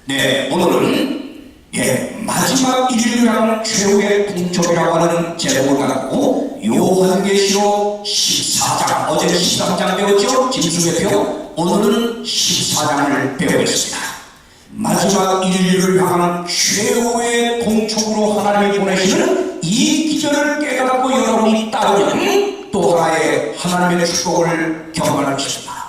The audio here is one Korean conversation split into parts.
네, 오늘은 마지막 인류를 향한 최후의 공적이라고 하는 제목을 갖고 요한계시록 14장, 어제 13장 배웠죠? 짐승의 표. 오늘은 14장을 배우겠습니다. 마지막 인류를 향한 최후의 공적으로 하나님이 보내시는 이 기절을 깨닫고 여러분이 따르면 또 하나의 하나님의 축복을 경험할 것입니다.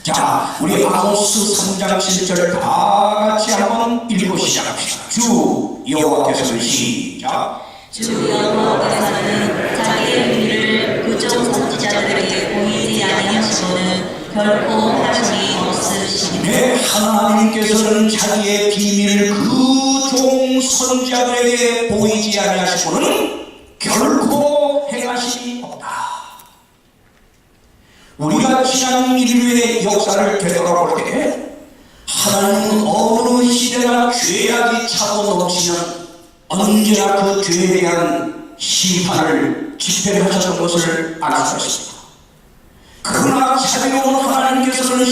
자, 우리 아모스 3장 7절 다 같이 한번 읽고 시작합시다. 주 여호와께서는 시작. 주 여호와께서는 자기의 비밀을 그종 선지자들에게 보이지 아니하시고는 결코 하심이 없으시니. 네, 하나님께서는 자기의 비밀을 그종 선지자들에게 보이지 아니하시고는 결코 행하심이 없다. 우리가 지난 인류의 역사를 되돌아볼 때 하나님은 어느 시대나 죄악이 차고 넘치면 언제나 그 죄에 대한 심판을 집행하셨던 것을 알 수 있습니다. 그러나 자비로운 하나님께서는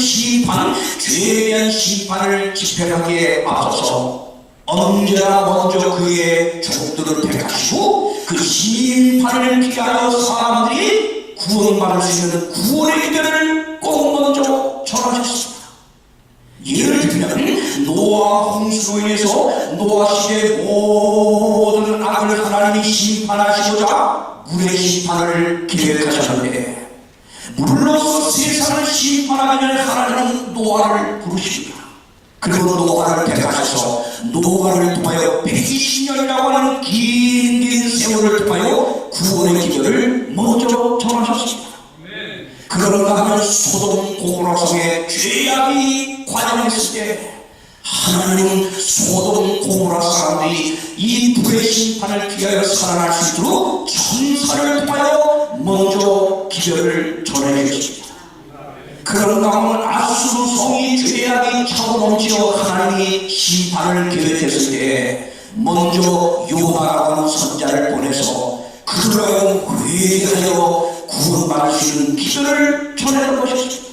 죄에 대한 심판을 집행하기에 앞서서 언제나 먼저 그의 종들을 택하시고 그 심판을 피하여 사람들이 구원받을 수 있는 구원의 기대를 꼭 먼저 전하셨습니다. 예를 들면 노아 홍수로 인해서 노아 시대의 모든 악을 하나님이 심판하시고자 물의 심판을 계획하셨는데, 물로서 세상을 심판하기 전에 하나님은 노아를 부르십니다. 그리고 노아를 택하셔서 노아를 통하여 120년이라고 하는 긴 세월을 통하여 구원의 기별을 먼저 전하셨습니다. 그런가 하면 소돔 고모라성의 죄악이 관영했을 때 하나님은 소돔 고모라 사람들이 이 불의 심판을 피하여 살아날 수 있도록 천사를 통하여 먼저 기별을 전해주셨습니다. 그런가 하면 아수르 성이 죄악이 차고 넘치어 하나님이 심판을 계획했을 때 먼저 요나라고 하는 선자를 보내서 그들을 회개하여 구원받을 수 있는 기도를 전하는 것이었습니다.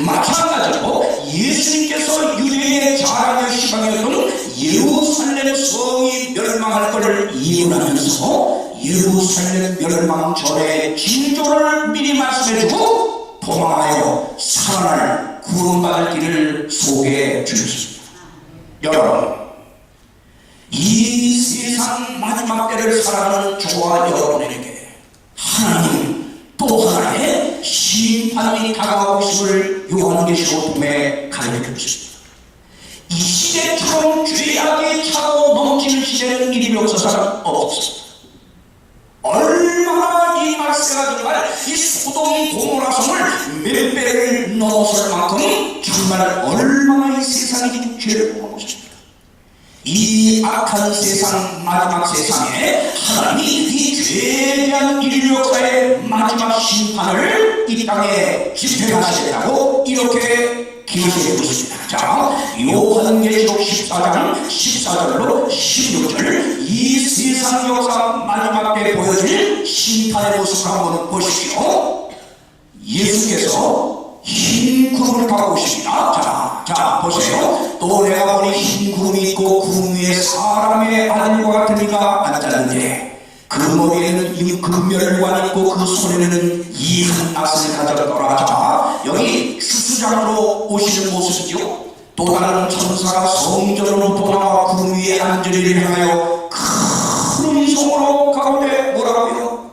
마찬가지로 예수님께서 유대인의 자랑의 시방이었던 예루살렘 성이 멸망할 것을 예언하면서 예루살렘 멸망 전에 징조를 미리 말씀해주고 도망하여 살아날 구원받을 길을 소개해 주셨습니다. 여러분, 이 세상 마지막 때를 살아가는 저와 여러분에게 하나님 또 하나의 심판이 다가오고 있음을 요한계시록 통해 가르쳐 주십니다. 이 시대처럼 죄악이 차고 넘치는 시대는 이름이 없어서는 없었습니다. 얼마나 이 말세가 정말 이 소돔 고모라 성을 몇 배를 넘어설 만큼 정말 얼마나 이 세상이 죄를 범한 것입니다. 이 악한 세상, 마지막 세상에 하나님이 이 죄에 대한 인류 역사의 마지막 심판을 이 땅에 집행하시겠다고 이렇게 기록해 보십니다. 자, 요한계시록 14장 14절로 16절, 이 세상 역사 마지막 때 보여질 심판의 모습을 한번 보십시오. 예수께서 흰 구름을 타고 오십니다. 자, 보세요. 또 내가 보니 흰 구름이 있고 구름 위에 사람의 아들과 같은 이가 앉았는데 그 머리에는 이 금멸관이 있고 그 손에는 이 한 낫을 가졌더라. 자, 여기 추수장으로 오시는 모습이죠. 또 다른 천사가 성전으로 나와 구름 위에 앉은 이를 향하여 큰 음성으로 가운데 뭐라고요?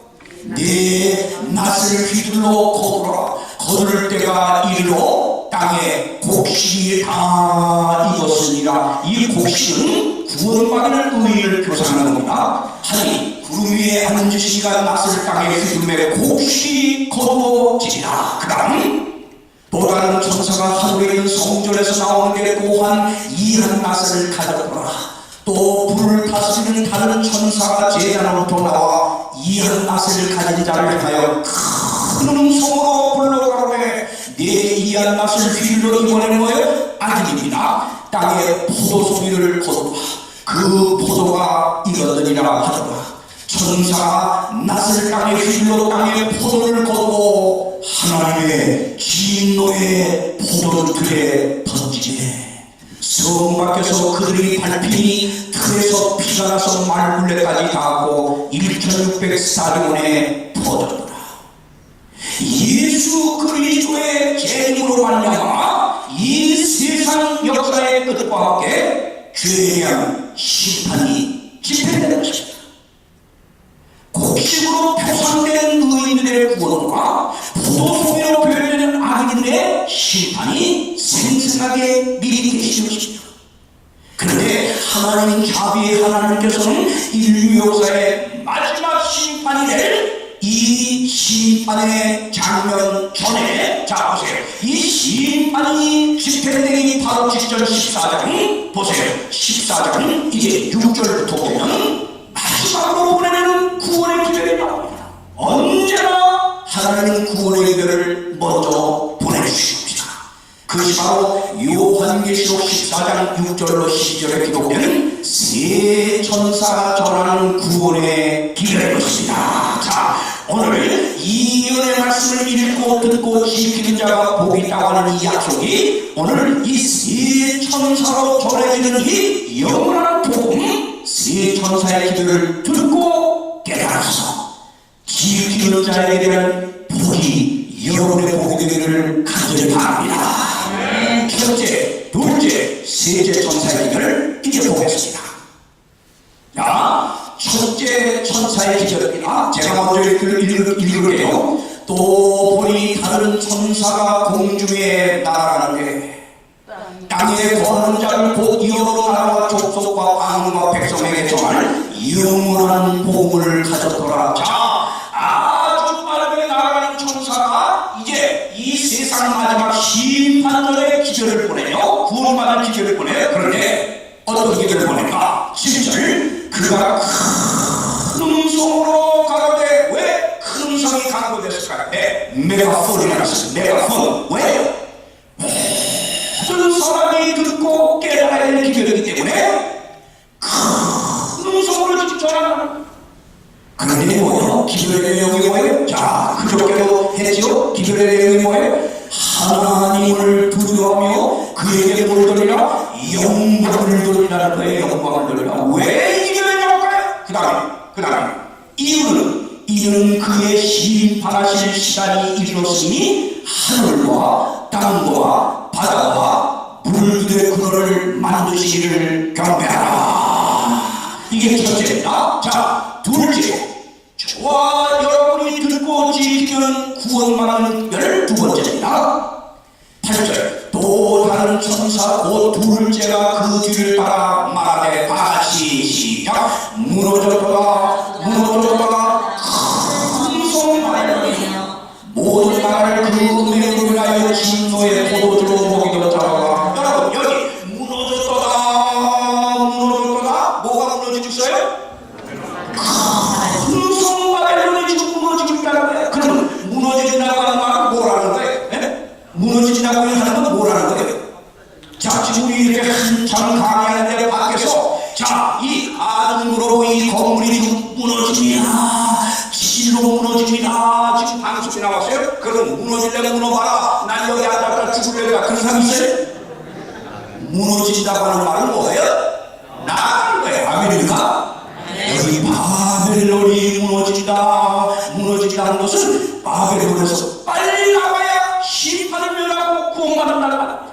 네 낫을 휘둘러 거두라. 거둘 때가 이르러 땅에 곡식이 다 익었으니라. 이 곡식은 구원받는 의를 표상하는 겁니다. 하니 구름 위에 앉으시니가 낫을 땅에 휘둘매 곡식이 거두어지리라. 그 다음 또 다른 천사가 하늘에 있는 성전에서 나오는데 또한 이 한 낫을 가졌더라. 또 불을 다스리는 다른 천사가 제단으로부터 나와 이 한 낫을 가진 자를 향하여 큰 음성으로 불러가라매 내 이 한 낫을 휘둘러 이번에는 뭐예요? 아들입니다. 땅에 포도 송이를 거두라. 그 포도가 익었느니라 하더라. 천사가 낫을 땅에 휘둘러 땅에 포도를 거두고 하나님의 진노의 포도를 들에 던지네. 성 밖에서 그들이 밟히니 털에서 피가 나서 말굴레까지 닿았고 1640원에 퍼졌더라. 예수 그리스도의 재림으로 말미암아 이 세상 역사의 끝과 함께 죄에 대한 심판이 집행되는 것입니다. 곡식으로 표상된 의인들의 구원과 포도송이로 표현되는 악인들의 심판이 생생하게 미리 계신 것입니다. 그런데 하나님 자비의 하나님께서는 인류 역사의 마지막 심판이 될 이 심판의 장면 전에, 자 보세요, 이 심판이 집행되기 바로 직전 14장 보세요. 14장 이제 6절부터 보면 마지막으로 보내는 구원의 기별이 나옵니다. 언제나 하나님은 구원의 기별을 먼저 보내주십니다. 그것이 바로 요한계시록 14장 6절로 12절에 기록된 세 천사가 전하는 구원의 기별인 것입니다. 자, 오늘 이 예언의 말씀을 읽고 듣고 지키는 자가 복이 있다고 하는 이 약속이 오늘 이 세 천사로 전해지는 이 영원한 복음, 세 천사의 기도를 듣고 깨달아서 지키는 자에게 대한 복이 여러분의 복이 되기를 간절히 바랍니다. 첫째, 둘째, 셋째 천사의 기도를 이제 보겠습니다. 자, 첫째 천사의 기절입니다. 제가 먼저 읽을게요. 또 보니 다른 천사가 공중에 날아가는데 땅에 거하는 자를 곧 여러 나라와 족속과 왕과 백성에게 정할 영원한 복음을 가졌더라. 자, 아주 빠르게 날아가는 천사가 이제 이 세상 마지막 심판전의 기절을 보내요. 구원받은 기절을 보내요. 그런데 어떤 기절을 보낼까? 7절, 그가 큰 음성으로 가로되, 왜 큰 음성이 강조됐을까요? 메가폰이라고 했어요. 메가폰. 왜요? 모든 사람이 듣고 깨달아야 되는 기별이기 때문에 큰 음성으로 전하는. 그런데 뭐예요? 기별의 내용이 뭐예요? 자, 그저께도 했죠? 기별의 내용이 뭐예요? 하나님을 두려워하며 그에게 뭘 돌리라? 영광을 돌리라는 거예요. 영광을 돌리라. 왜 이 기별이 나올까요? 그 다음에 이는 그의 심판하실 시간이 이르렀으니 하늘과 땅과 바다와 물들의 근원을 만드시기를 경배하라. 이게 첫째입니다. 자, 둘째, 저와 여러분이 듣고 지키는 구원받는 별 두 번째입니다. 8절, 또 다른 천사 곧 둘째가 그 뒤를 따라 말하되 다시 시작. 무너졌다가 큰 소리를 모든 나라를 그 은혜로 인하여 진노의 포도주로 먹이 되었다. 여러분, 여기 무너졌다 뭐가 무너지고 있어요? 큰 성바벨론이 지금 무너지고 있다는 거예요. 그럼 무너진다고 하는 말은 뭐라는 거예요? 네? 무너진다고 하는 건 뭐라는 거예요? 자, 지금 우리 이렇게 한참 강의하는데 밖에서 자, 이 아름으로 이 건물이 지금 무너집니다. 지진으로 무너집니다. 지금 방송이 나왔어요? 그럼 무너지려면 무너봐라. 난 여기 앉았다 죽을래가 그런 사람 있어요? 무너진다고 하는 말은 뭐예요? 나가는 거예요. 아멘입니까? 여기 바벨론이 무너진다는 것은 바벨론에서 빨리 나와야 심판을 면하고 구원받는다는 말입니다.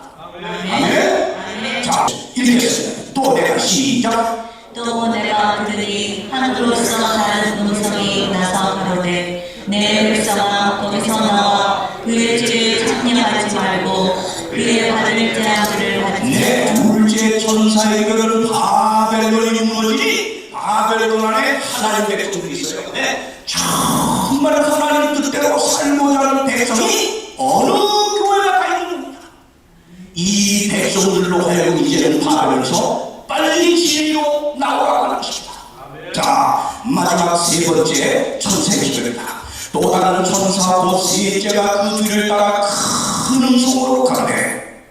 아멘. 자, 읽겠습니다. 또 내가 시작. 또 내가 그들이 하늘로서 다른 음성이 나서 가로되, 내 백성아 거기서 나와 그의 죄를 창념하지 말고 그의 받을 재앙을 하지. 네, 둘째 천사의 결은 바벨론이 무너지니 바벨론 안에 하나님 백성들이 있어요. 네, 정말 하나님 뜻대로 살고자 하는 백성이 어느 교회에 가 있는 겁니다. 이 백성들로 하여금 이제는 바벨론에서 빨리 진리로 나오라고 하는 것입니다. 자, 마지막 세 번째 천사의 기별입니다. 또 다른 천사 곧 셋째가 그 뒤를 따라 큰 음성으로 가로되,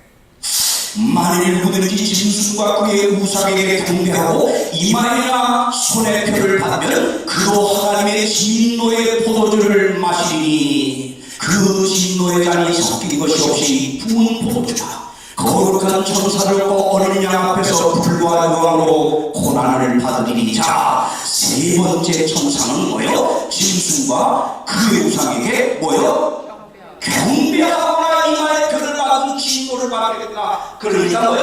만일 누구든지 짐승과 그의 우상에게 경배하고 이마에나 손에 표를 받으면 그도 하나님의 진노의 포도주를 마시니 그 진노의 잔이 섞인 것이 없이 부은 포도주다. 거룩한 천사를 꼭 어린 양 앞에서 불과 여왕으로 고난을 받으리니 자, 세 번째 천사는 뭐요? 짐승과 그의 우상에게 뭐요? 경배하거나 이마에 그를 받은 진노를 받겠다. 그러니까 뭐요?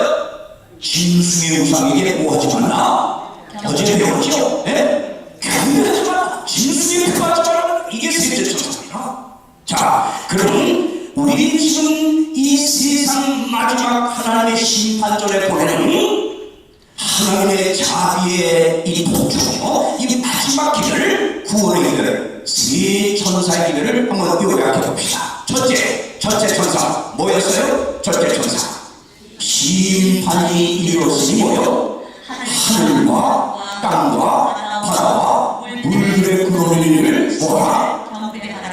짐승의 우상에게 뭐 하지 말라? 어제 배웠죠? 네? 경배하지 말라. 짐승의 구하지 말라. 이게 셋째 천사입니다. 자, 그럼 우리 지금 이 세상 마지막 하나님의 심판전에 보내는 하나님의 자비의 이 도중이요, 이 마지막 기회를, 구원의 기회를, 세 천사의 기회를 한번 요약해 봅시다. 첫째 천사 뭐였어요? 첫째 천사 심판이 이루어지니 뭐요? 하늘과 땅과 바다와 물들의 그런 일을 뭐라?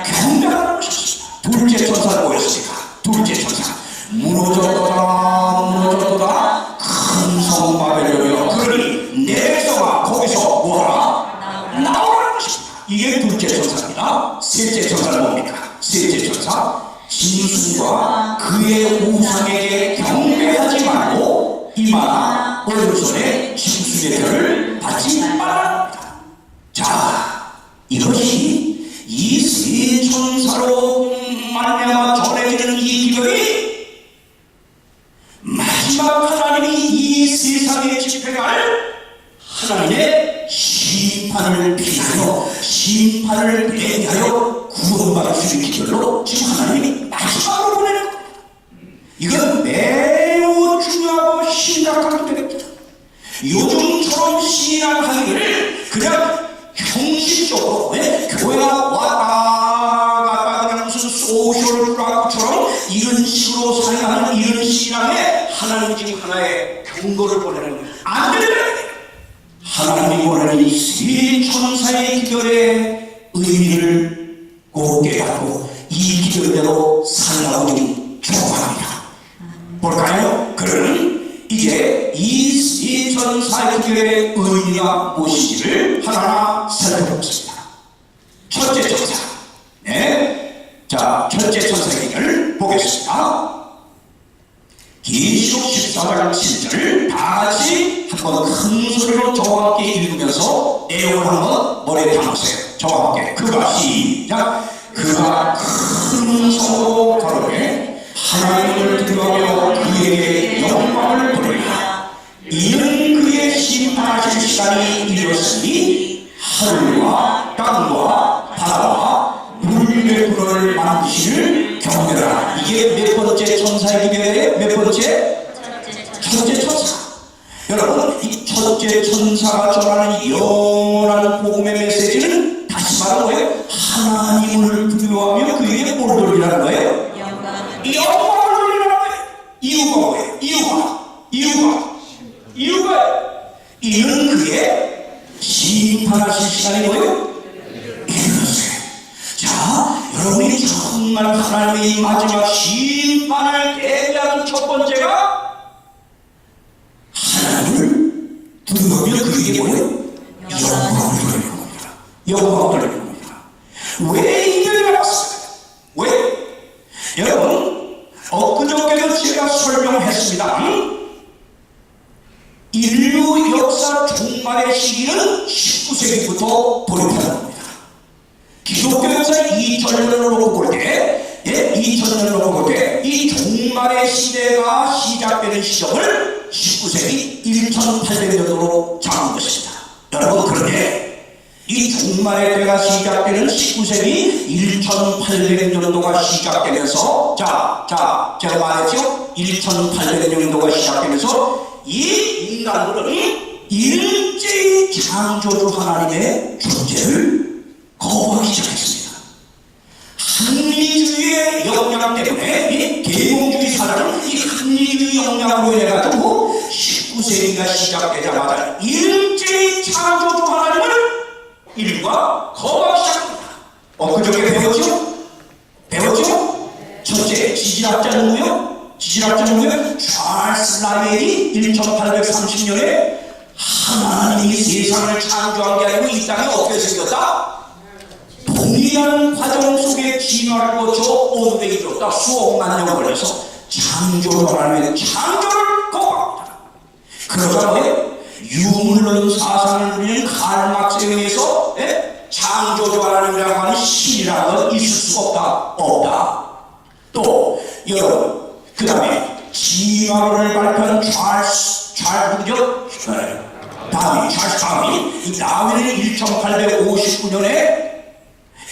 경배하라는 것입니다. 둘째 천사는 뭐였습니까? 둘째 천사 무너졌도다 큰 성 바벨론이여 그러니 내 백성아 거기서 뭐하라? 나오라는 것입니다. 이게 둘째 천사입니다. 셋째 천사는 뭡니까? 셋째 천사 짐승과 그의 우상에게 경배하지 말고 이마나 오른손에 짐승의 별을 받지 말라는 겁니다. 자, 이것이 이 세 천사로 말미암아 전해지는 이 기별이 마지막 하나님이 이 세상에 집행할 하나님의 심판을 대비하여 구원받을 수 있는 기별로 지금 하나님이 마지막으로 보내는 겁니다. 이건 매우 중요하고 심각한 기별입니다. 요즘처럼 신앙하기를 그냥 형식적으로 교회가 왔다 갔다 그냥 무슨 소셜 프로그램처럼 이런 식으로 사용하는 이런 신앙에 하나님 지금 하나의 경고를 보내는 거예요. 안 되는 하나님이 원하는 이 세 천사의 기별의 의미를 꼭 깨닫고 이 기별대로 살라고 지금 조언합니다. 볼까요? 그러면 이제 이 세 천사의 기별의 의미가 무엇인지를 하나하나 살펴보겠습니다. 첫째 천사, 자, 첫째 천사의 기별을 보겠습니다. 계시록 14장 7절을 다같이 한번 큰 소리로 저와 함께 읽으면서 내용을 한번 머리에 담으세요. 저와 함께 그가 시작. 그가 큰 성으로 걸어오매 하나님을 두려워하며 그에게 영광을 돌리라. 이는 그의 심판하실 시간이 이르렀으니 하늘과 땅과 바다와 물의 불을 만드시를 경배하라. 이게 몇 번째 천사의 기별의 몇 번째? 첫째 천사. 여러분, 이 첫째 천사가 전하는 영원한 복음의 메시지는 다시 말하는 거예요. 하나님을 두려워하며 그에게 뭘 돌리라는 거예요? 영광을 돌리라는 거예요. 이유가 뭐예요? 이유가 이는 그의 심판하실 시간이 뭐예요? 자, 여러분이 정말 하나님의 마지막 심판을 대비하는 첫 번째가 하나님을 두려우며 그게 뭐예요? 영광을 돌리는 겁니다. 영광을 돌리는 겁니다. 왜 이들이 나왔습니까? 왜? 여러분, 엊그저께도 제가 설명했습니다. 인류 역사 종말의 시기는 19세기부터 돌입하는 겁니다. 기독교 역사 2000년으로 놓고 볼 때, 2000년으로 놓고 볼 때, 이 종말의 시대가 시작되는 시점을 19세기 1800년으로 잡은 것입니다. 여러분, 그런데 이 종말의 때가 시작되는 19세기 1800년도가 시작되면서, 제가 말했죠? 1800년도가 시작되면서 이 인간들은 일제히 창조주 하나님의 존재를 거부하기 시작했습니다. 합리주의의 영향 때문에 이 계몽주의 사람은 이 합리주의 영향으로 인해가지고 19세기가 시작되자마자 일제히 창조주 하나님을 인류가 거부하기 시작합니다. 그저께 배웠죠? 첫째, 지질학자 누구요? 찰스 라멜이 1830년에 하나님이 세상을 창조한 게 아니고 이 땅이 어떻게 생겼다? 동일한 과정 속에 진화를 거쳐 온대이었다. 수억만 년 걸려서 창조를 하나님의 창조를 거부합니다. 그러자 뭐예요? 유물론 사상을 누리는 칼 막스에 의해서 창조주 하나님이라고 하는 신이라는 건 있을 수가 없다. 또 여러분 그 다음에 진화론을 발표한 찰스 다윈 이 다윈은 1859년에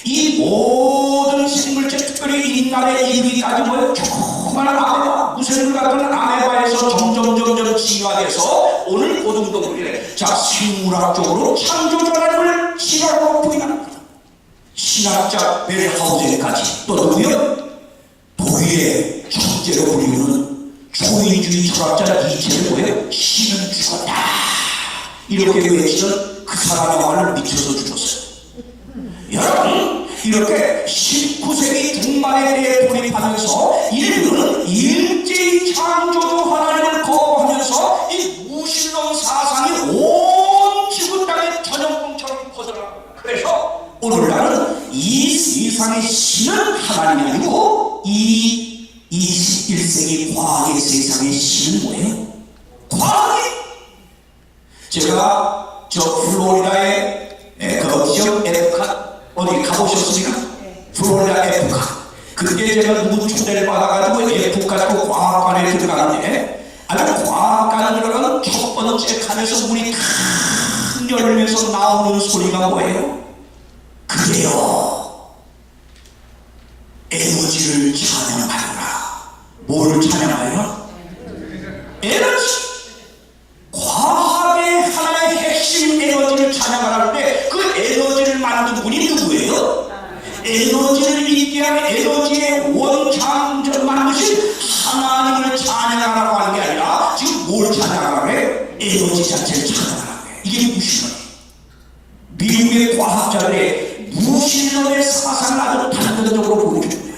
이 모든 생물체 특별히 인간의 이르기까지 뭐예요? 조그마한 아메바 무생물 같은 아메바에서 점점 진화돼서 오늘 고등동물이래. 자, 생물학적으로 창조주 하나님을 신화로 부인합니다. 신학자 벨하우젠까지 또 누구요? 독일의 천재로 불리는 초인주의 철학자 니체를 뭐예요? 신은 죽었다 이렇게 외치는 그 사람의 말을 미쳐서 죽었어요. 여러분 이렇게 19세기 중반에 대해 돌입하면서 인류는 일제히 창조주 하나님을 거부하면서 이 무신론 사상이 온 지구 땅에 전염병처럼 퍼져나갑니다. 그래서 오늘날은 이 세상의 신은 하나님이 아니고 이 21세기 과학의 세상의 신은 뭐예요? 과학이. 제가 저 플로리다의 그 지역 에프카 어디 가보셨습니까? 플로리다 에프카. 그때 제가 누구 초대를 받아가지고 에프카 과학관에 들어가는데 아주 과학관에 들어가는 첫 번째 칸에서 문이 탁 열면서 나오는 소리가 뭐예요? 그래요. 에너지를 찬양하여라. 뭐를 찬양하여라? 에너지. 과학의 하나의 핵심 에너지를 찬양하라는데 그 에너지를 만든 분이 누구예요? 에너지를 있게 하는 에너지의 원창조를 만드신 하나님을 찬양하라고 하는 게 아니라 지금 뭘 찬양하라고 해? 에너지 자체를 찬양하라고 해. 이게 무신론. 미국의 과학자들의 무신론의 사상을 아주 단편적으로 보여주는 거예요.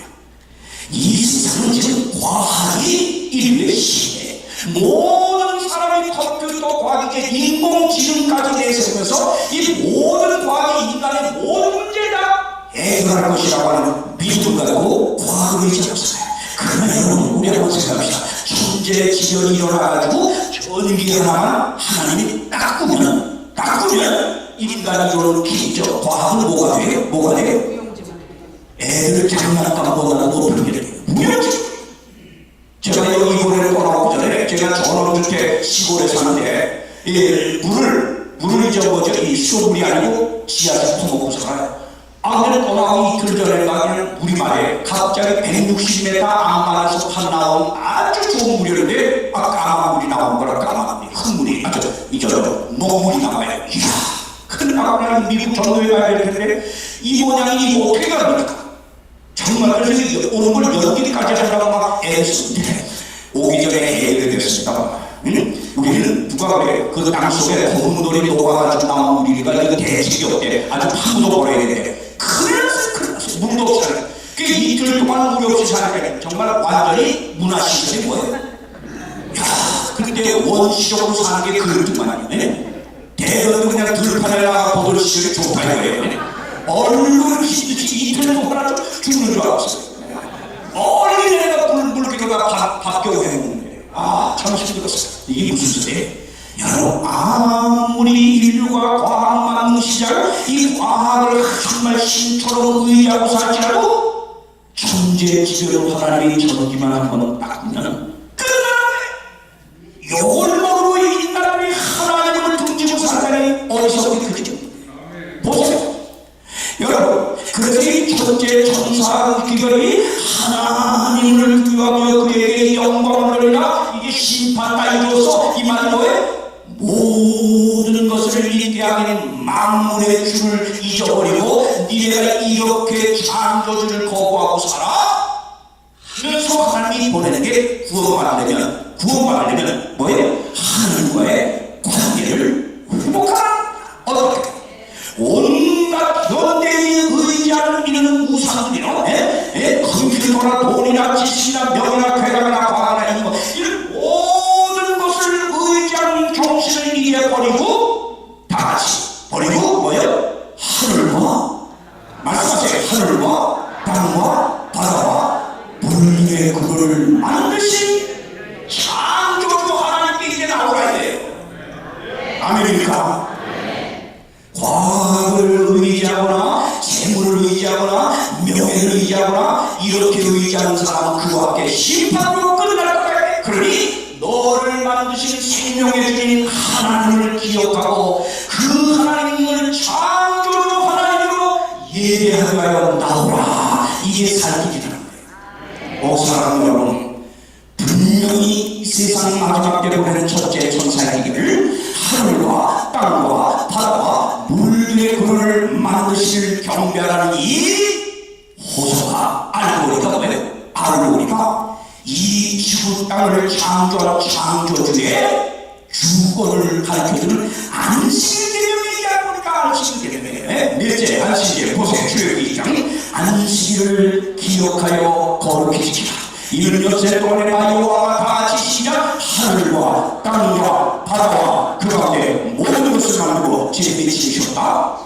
이 세상은 지금 과학이 인류의 시대 모든 사람이 컴퓨터 과학이제 인공지능까지 내세우면서 이 모든 과학이 인간의 모든 문제를 다 해결할 것이라고 하는 믿음 가지고 과학을 의지하고 살아요. 그러나 여러분 우리 한번 생각합시다. 천재지변이 일어나가지고 전기 하나만 하나님이 딱 꾸면 인간이 이루는 기적 과학은 뭐가 돼요? 뭐가 돼요? 애들 장난감보다는 높은 게 돼요. 무용지. 제가 여기 이번에 떠나오기 전에 제가 전원주택 시골에 사는데 물을 잊어버려 이 수돗물이 아니고 지하에서 퍼먹고 살아요. 근데 떠나오기 이틀 전에가 그냥 물이 말해 갑자기 160m 안만에서 파 나온 아주 좋은 물이었는데 까만 물이 나온 거라 까만 물이 흙물이 아주 녹물이 나와요. 이야 큰 아까는 미국 전도에 가야 될 텐데 이 모양이 어떻게 갑니까? 정말 그래서 오는 걸 연기까지 하려고 막 애쓰는데 오기 전에 해결이 됐습니다. 우리는 누가 그래 그 땅속에 검은 돌이 녹아가지고 나온 물이니까 이거 대책이 없대. 아주 파묻어 버려야 돼. 그래서 물도 없어요. 그 이틀 동안 물이 없이 사니까 정말 완전히 문화시설이 뭐예요? 야 그때 원시적으로 사는 게 그릇만이네. 대전도 그냥 들판에 나가 보던 시절이 좋다 이거예요. 얼굴을 힘들지 이틀 동안 죽는 줄 알았어요. 어린애가 물기가 바뀌어 해먹는데 참 힘들었어요. 이게 무슨 소리예요? 여러분 아무리 인류가 과학만 무시하고 이 과학을 정말 신처럼 의지하고 살지라도 천재지변으로 하나님이 전기만 한번 닦으면 끝나네. 요걸 먹으로 인간이 하나님을 등지고 살다니 어리석은 그죠? 보세요. 여러분 그래서 이 천재 천사 기별이 하나님을 구하며 그에게 영광을 돌리라 이게 심판과 이루어서 이 말은 뭐예요? 모든 것을 믿게 하는 만물의 주를 잊어버리고 니네가 이렇게 창조주를 거부하고 살아 하면서 하나님이 보내는 게 구원받으려면 뭐예요? 하나님과의 관계를 회복하라. 어떻게? 온갖 현대에 의지하는 이런 우상들이요 컴퓨터나 돈이나 지식이나 명예나 쾌락이나 과학이나 이런 거 이런 모든 것을 의지하는 정신을 잃어버리고 다 같이 버리고 뭐예요? 하늘과 말씀하세요. 하늘과 땅과 바다와 물 위에 그거를 만드신 아멘입니까? 과학을 의지하거나 재물을 의지하거나 명예를 의지하거나 이렇게 의지하는 사람은 그와 함께 심판으로 끝날 거야. 그러니 너를 만드신 생명의 주인 하나님을 기억하고 그 하나님을 창조주 하나님으로 예배하기 위하여 나오라. 이게 살길이라는 거예요. 사랑하는 여러분, 분명히 이 세상 마지막 때로 보내는 첫째 천사의 길을 하늘과 땅과 바다와 물들의 그를 만드실 경배하라는 이 호소가 알고리가 뭐예요? 알고리가 이 지구 땅을 창조한 창조주의 주권을 가르쳐주는 안식일계명의 이야기니까 안식일계명의 넷째 안식일 보세요. 출애굽기 2장 안식일을 기억하여 거룩히 지키라. 이는 엿새 동안에 나 여호와가 다 지시자 하늘과 땅과 바다와 그 가운데 모든 것을 만들고 지혜에 지으셨다.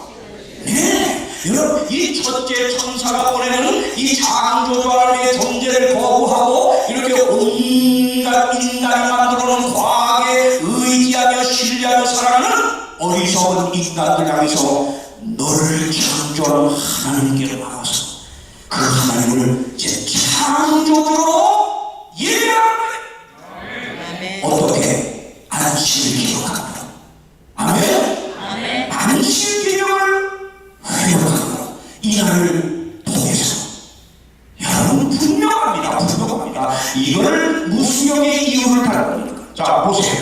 네, 여러분 이 첫째 천사가 보내는 이 창조주 하나님의 존재를 거부하고 이렇게 온갖 인간이 만들어놓은 과학에 의지하며 신뢰하며 살아가는 어리석은 인간들 향해서 너를 창조하는 하나님께로 나와서 그 하나님을 이제 창조주로 예배하는 거예요. 어떻게? 안식을 기억하는 거예요. 아멘? 안식 기념을 회복하는 거예요. 이 날을 통해서 여러분 분명합니다. 이걸 무수명의 이유를 다릅니다. 자 보세요.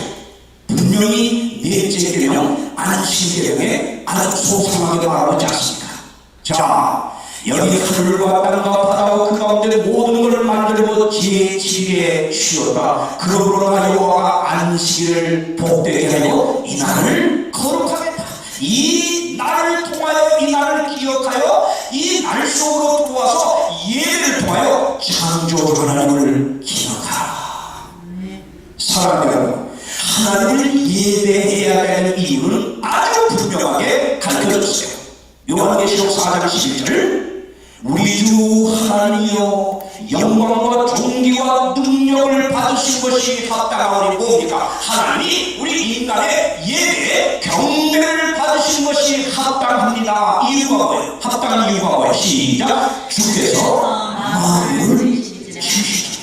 분명히 넷째 계명 안식 계명에 아주 소상하게 말하지 않습니까? 자 여기 하늘과 땅과 바다와 그 가운데 모든 것을 만들고 제7일에 쉬었다. 그러므로 나 여호와가 안식일을 복되게 하여 이 날을 거룩하겠다. 이 날을 통하여 이 날을 기억하여 이 날 속으로 들어와서 예배를 통하여 창조주 하나님을 기억하라. 사랑하는 여러분, 하나님을 예배해야 되는 이유는 아주 분명하게 가르쳐줬어요. 요한계시록 4장 11절 우리 주 하나님이여 영광과 존귀와 능력을 받으신 것이 합당하오니 뭡니까? 하나님이 우리 인간의 예배에 경배를 받으신 것이 합당합니다. 이유가 뭐예요? 합당한 이유가 뭐예요? 시작! 주께서 마음을 주시죠.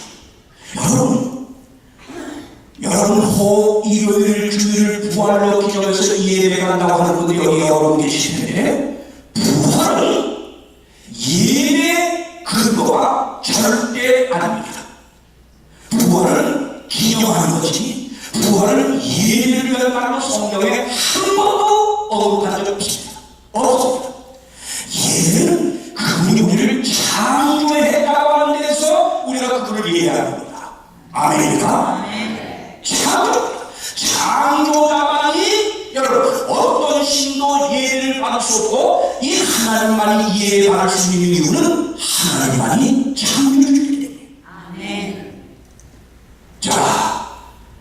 여러분 혹 일요일 주일을 부활로 기념해서 예배 간다고 하는 분들이 여기 여러분 계시는데 부활은 예배 근거가 절대 아닙니다. 부활은 기념하는 것이지 부활은 예배를 위한 말로 성경에 한 번도 언급한 적이 없습니다. 없습니다. 예배는 그분이 우리를 창조했다고 하는 데서 우리가 그분을 예배하는 겁니다. 아멘입니까? 창조자만이 여러분 어떤 신도 예배를 받을 수 없고 이 하나님만이 예배 받을 수 있는 이유는 하나님만이 창조주이기 때문에. 자,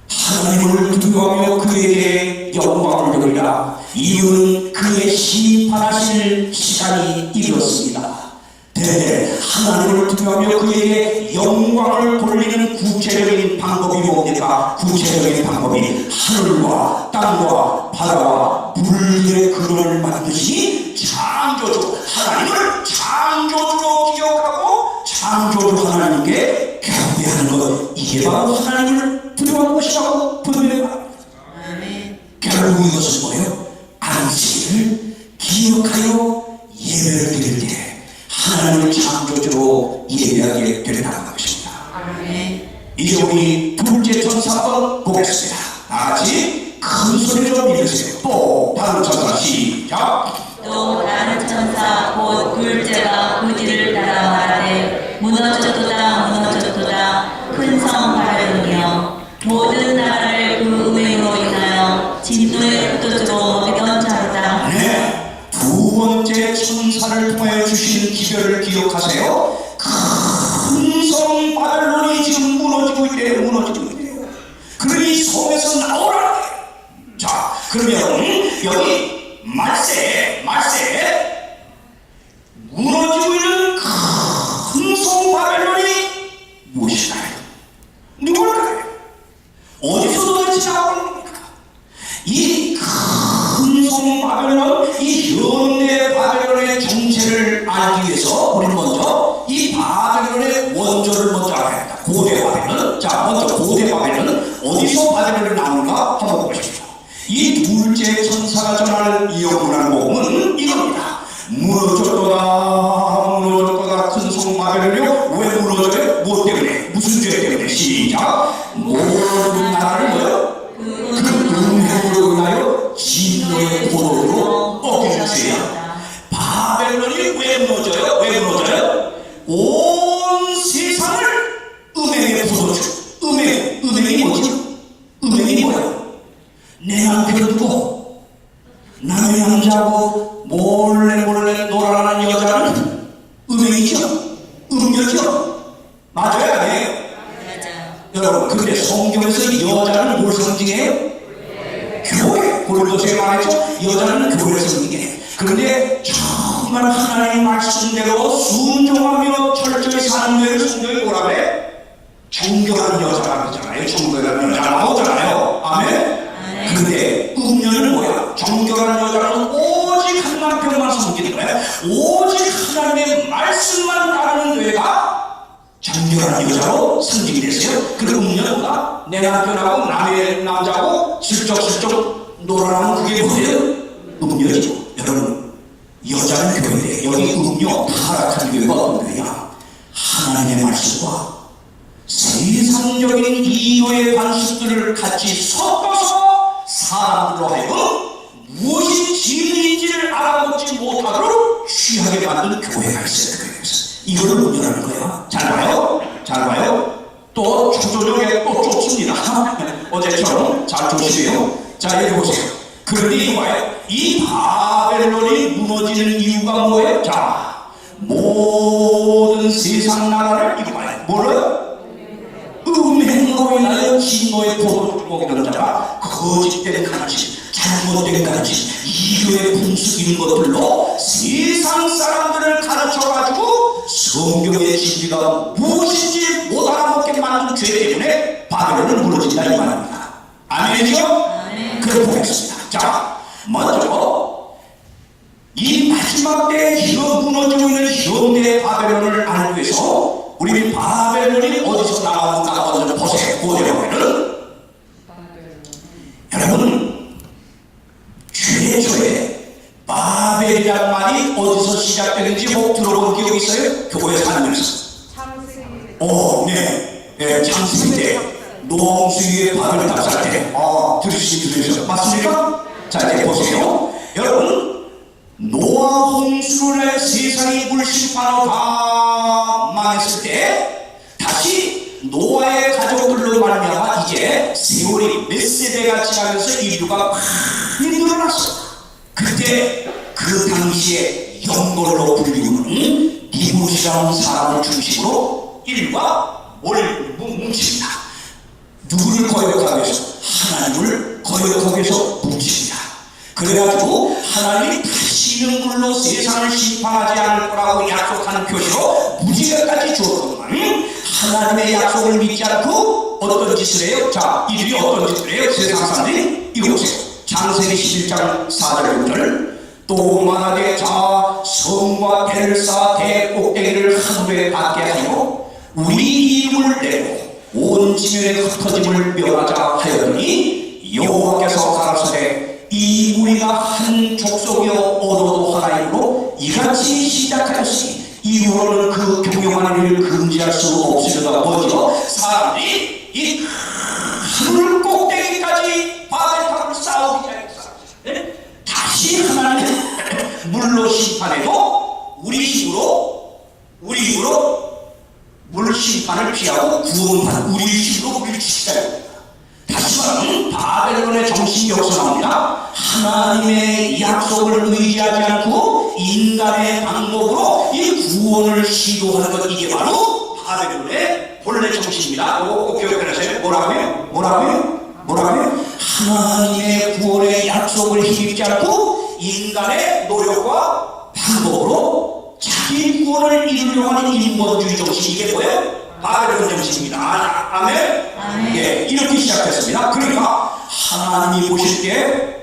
하나님을 두려워하며 그에게 영광을 돌리라. 이유는 그의 심판하실 시간이 이르렀습니다. 하나님을 두려워하며 그에게 영광을 돌리는 구체적인 방법이 뭡니까? 구체적인 방법이 하늘과 땅과 바다와 물들의 그릇을 만드시니 창조주 하나님을 창조주로 기억하고 창조주 하나님께 경배하는 것, 이게 바로 하나님을 두려워하는 것이라고 분명히 말합니다. 결국 이것은 뭐예요? 안식일을 기억하여 예배를 드릴 때 하나님을 창조주로 예배하게 된다는 것입니다. 이제 우리 둘째 천사 한번 보겠습니다. 다같이 큰 소리로 믿으세요. 또 다른 천사 시작. 또 다른 천사 곧 둘째가 그 뒤를 따라 말하되 무너졌도다 큰 성 바벨론이여 모든 나라를 그 음행으로 인하여 진노의 흩어지로 먹이던 자로다. 네. 두 번째 천사를 통해 주신 기별을 기억하세요. 큰 성 바벨론이 지금 무너지고 있대요. 그러니 성에서 나오라. 자, 그러면 여기 말세 무너지고 있는 큰 성 바벨론이 무엇일까요? 누굴까요? 어디서 도대체 나오는 겁니까? 이 바벨론, 이 현대 바벨론의 정체를 알기 위해서 우리는 먼저 이 바벨론의 원조를 먼저 알아야 합니다. 고대 바벨론. 자, 먼저 고대 바벨론은 어디서 바벨론이 나오는가 한번 보십시오. 이 둘째 천사가 전하는 영원한 복음은 이겁니다. 무너졌도다 무너졌도다 큰 성 바벨론이요. 왜 무너져요? 뭐 때문에? 무슨 죄 때문에? 시작. 모든 나라를 뭐요? 그 음행으로 인하여 진노의 포로로 꺾인 죄야. 바벨론이 왜 무너져요? 왜 무너져요? 온 세상을 음행의 포도주. 음행이 뭐지? 음행이 뭐야? 내 남편 두고 남의 남자하고 몰래 놀아나는 여자는 음행이죠? 음녀죠? 맞아요? 아니에요? 여러분, 근데 성경에서 여자는 뭘 상징해요? 교회. 고린도서에 말했죠? 여자는 교회를 상징해. 그런데 정말 하나님의 말씀대로 순종하며 철저히 사는 교회를 성경이 뭐라 그래? 정결한 여자라고 하잖아요. 정결한 여자 나오잖아요. 아멘? 근데 음녀는 뭐야? 정결한 여자는 오직 한 남편만 섬기는 거야. 오직 하나님의 말씀만 따르는 교회가 정결한 여자로 성직이 됐어요. 그 음녀보다 내 남편하고 남의 남자하고 슬쩍슬쩍 놀아나면 그게 뭐예요? 음녀죠. 여러분, 여자는 교회인데 여기 음녀 타락한 교회가 어떤 교회야? 하나님의 말씀과 세상적인 이교의 관습들을 같이 섞어서 사람들로 하여금 무엇이 진리인지를 알아보지 못하도록 취하게 만든 교회가 있어요. 이걸 음녀라는 거야. 잘 봐요. 잘 봐요. 또 초저녁에 또 쫓습니다. 어제처럼 잘 조심해요. 자, 여기 보세요. 그런데 이거예요. 이 바벨론이 무너지는 이유가 뭐예요? 자, 모든 세상 나라를 이거 봐요. 뭐를? 음행으로 인하여 진노의 포도를 먹이는 자가 거짓된 가르침, 잘못된 가르침, 이교의 풍습인 것들로 세상 사람들을 가르쳐가지고 성경의 진리가 무엇인지 못 알아먹게 만든 죄 때문에 바벨론은 무너진다 이 말입니다. 아멘이죠? 그걸 보겠습니다. 자, 먼저 이 마지막 때 무너지고 있는 현대 바벨론을 알기 위해서 우리 바벨론이 어디서 나왔는가 먼저 보세요. 고대 바벨론. 여러분, 최초에 바벨이라는 말이 어디서 시작되는지 혹 들어본 기억이 있어요? 교회 다니면서. 오, 네. 네, 창세기 때 노홍수의 바벨 탑살 때 들으시죠? 맞습니까? 자, 이제 보세요. 여러분, 노아 홍수를 해 세상이 물심판으로 다 망했을 때 다시 노아의 가족들로 말미암아 이제 세월이 몇 세대가 지나면서 인류가 많이 늘어났어. 그때 그 당시에 영걸로 불리우는 니무시라는 사람을 중심으로 인류가 뭉칩니다. 누구를 거역하기 위해서? 하나님을 거역하기 위해서 뭉칩니다. 그래가지고 하나님이 다시는 불로 세상을 심판하지 않을 거라고 약속하는 표시로 무지개까지 주었건만 하나님의 약속을 믿지 않고 어떤 짓을 해요? 자, 이들이 어떤 짓을 해요? 세상 사람들이 이거 보세요. 창세기 11장 4절 5절 또 만하게 자 성과 배를 쌓아 대 꼭대기를 하늘에 닿게 하여 우리 이름을 내고 온 지면에 흩어짐을 멸하자 하였더니 여호와께서 가라사대 이 우리가 한 족속이요 얻어도 하나이므로 이같이 시작하였으니 이후로는 그 경영하는 일을 금지할 수 없으려다 뭐죠? 사람들이 이 하늘 꼭대기까지 바벨탑을 쌓기 시작했어. 다시 하나님 물로 심판해도 우리 힘으로 물 심판을 피하고 구원받는 우리 힘으로 우리를 지키자. 다시 말하면 바벨론의 정신이 여기서 나옵니다. 하나님의 약속을 의지하지 않고 인간의 방법으로 이 구원을 시도하는 것, 이게 바로 바벨론의 본래 정신입니다. 이거 꼭 기억해주세요. 뭐라고요? 하나님의 구원의 약속을 힘입지 않고 인간의 노력과 방법으로 자기 구원을 이루려고 하는 인본주의 정신, 이게 뭐예요? 바벨론 정신입니다. 아멘? 예, 이렇게 시작했습니다. 그러니까 하나님이 보실 때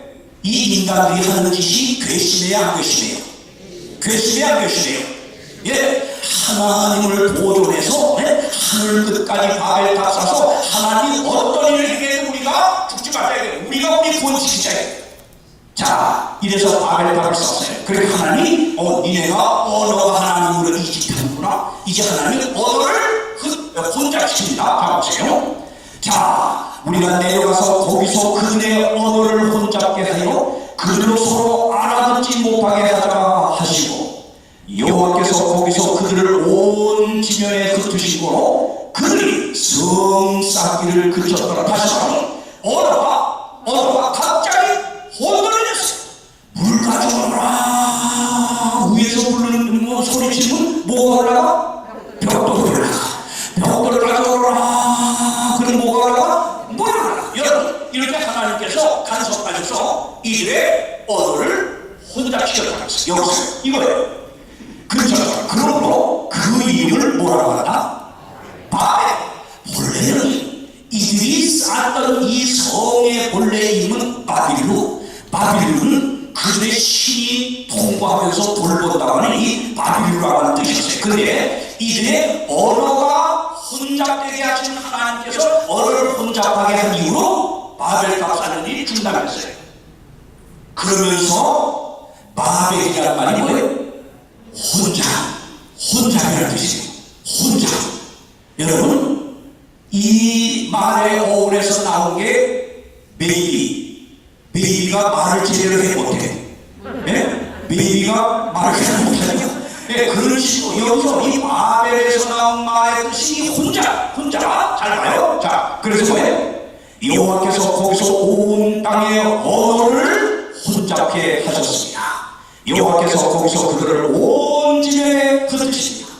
이 인간들이 하는 짓이 괘씸해야 안 괘씸해요? 괘씸해야 안 괘씸해요? 예, 하나님을 보존해서 하늘 끝까지 바벨탑 쌓아서 하나님이 어떤 일을 행해도 우리가 죽지 말아야 돼요. 우리가 우리 구원 지키자야 돼요. 자, 이래서 바벨탑을 쌓았어요. 그리고 하나님이 니네가 언어가 하나님으로 이직하는구나. 이제 하나님이 언어를 혼자 지킵니다. 자, 보세요. 자, 우리가 내려가서 거기서 그들의 언어를 혼잡게 하여 그들로 서로 알아듣지 못하게 하자 하시고, 여호와께서 거기서 그들을 온 지면에 흩으시고 그들이 성 쌓기를 그쳤더라. 다시 말하면 언어가 갑자기 혼돈해졌어요. 물 가져오라. 위에서 부르는 소리치면 뭐가 올라가? 벽돌 올라가. 벽돌 가져오라. 그럼 뭐가 올라가? 물이 올라가. 여러분, 이렇게 하나님께서 간섭하셔서 이들의 언어를 혼잡시켰다는 것이에요. 여기서 이거예요. 그렇죠. 그러므로 그 이름을 뭐라고 한다? 바벨. 본래는 이들이 쌓았던 이 성의 본래의 이름은 바빌루. 바빌루는 그들의 신이 통과하면서 돌본다고 하는 이 바빌루라고 하는 뜻이었어요. 그런데 이들의 언어가 혼잡되게 하신 하나님께서 언어를 혼잡하게 한 이후로 바벨탑 쌓는 일이 중단했어요. 그러면서 바벨이라는 말이 뭐예요? 혼잡이라는 뜻이에요. 혼잡. 여러분, 이 말의 어원에서 나온 게 베이비가 말을 제대로 해 못해. 네? 베이비가 말을 잘 못하죠. 네, 그런 식으로 여기서 이 바벨에서 나온 말의 뜻이 혼잡. 잘 봐요. 자, 그래서 뭐예요? 여호와께서 거기서 온 땅의 언어를 혼잡게 하셨습니다. 여호와께서 거기서 그들을 온 지면에 흩으십니다.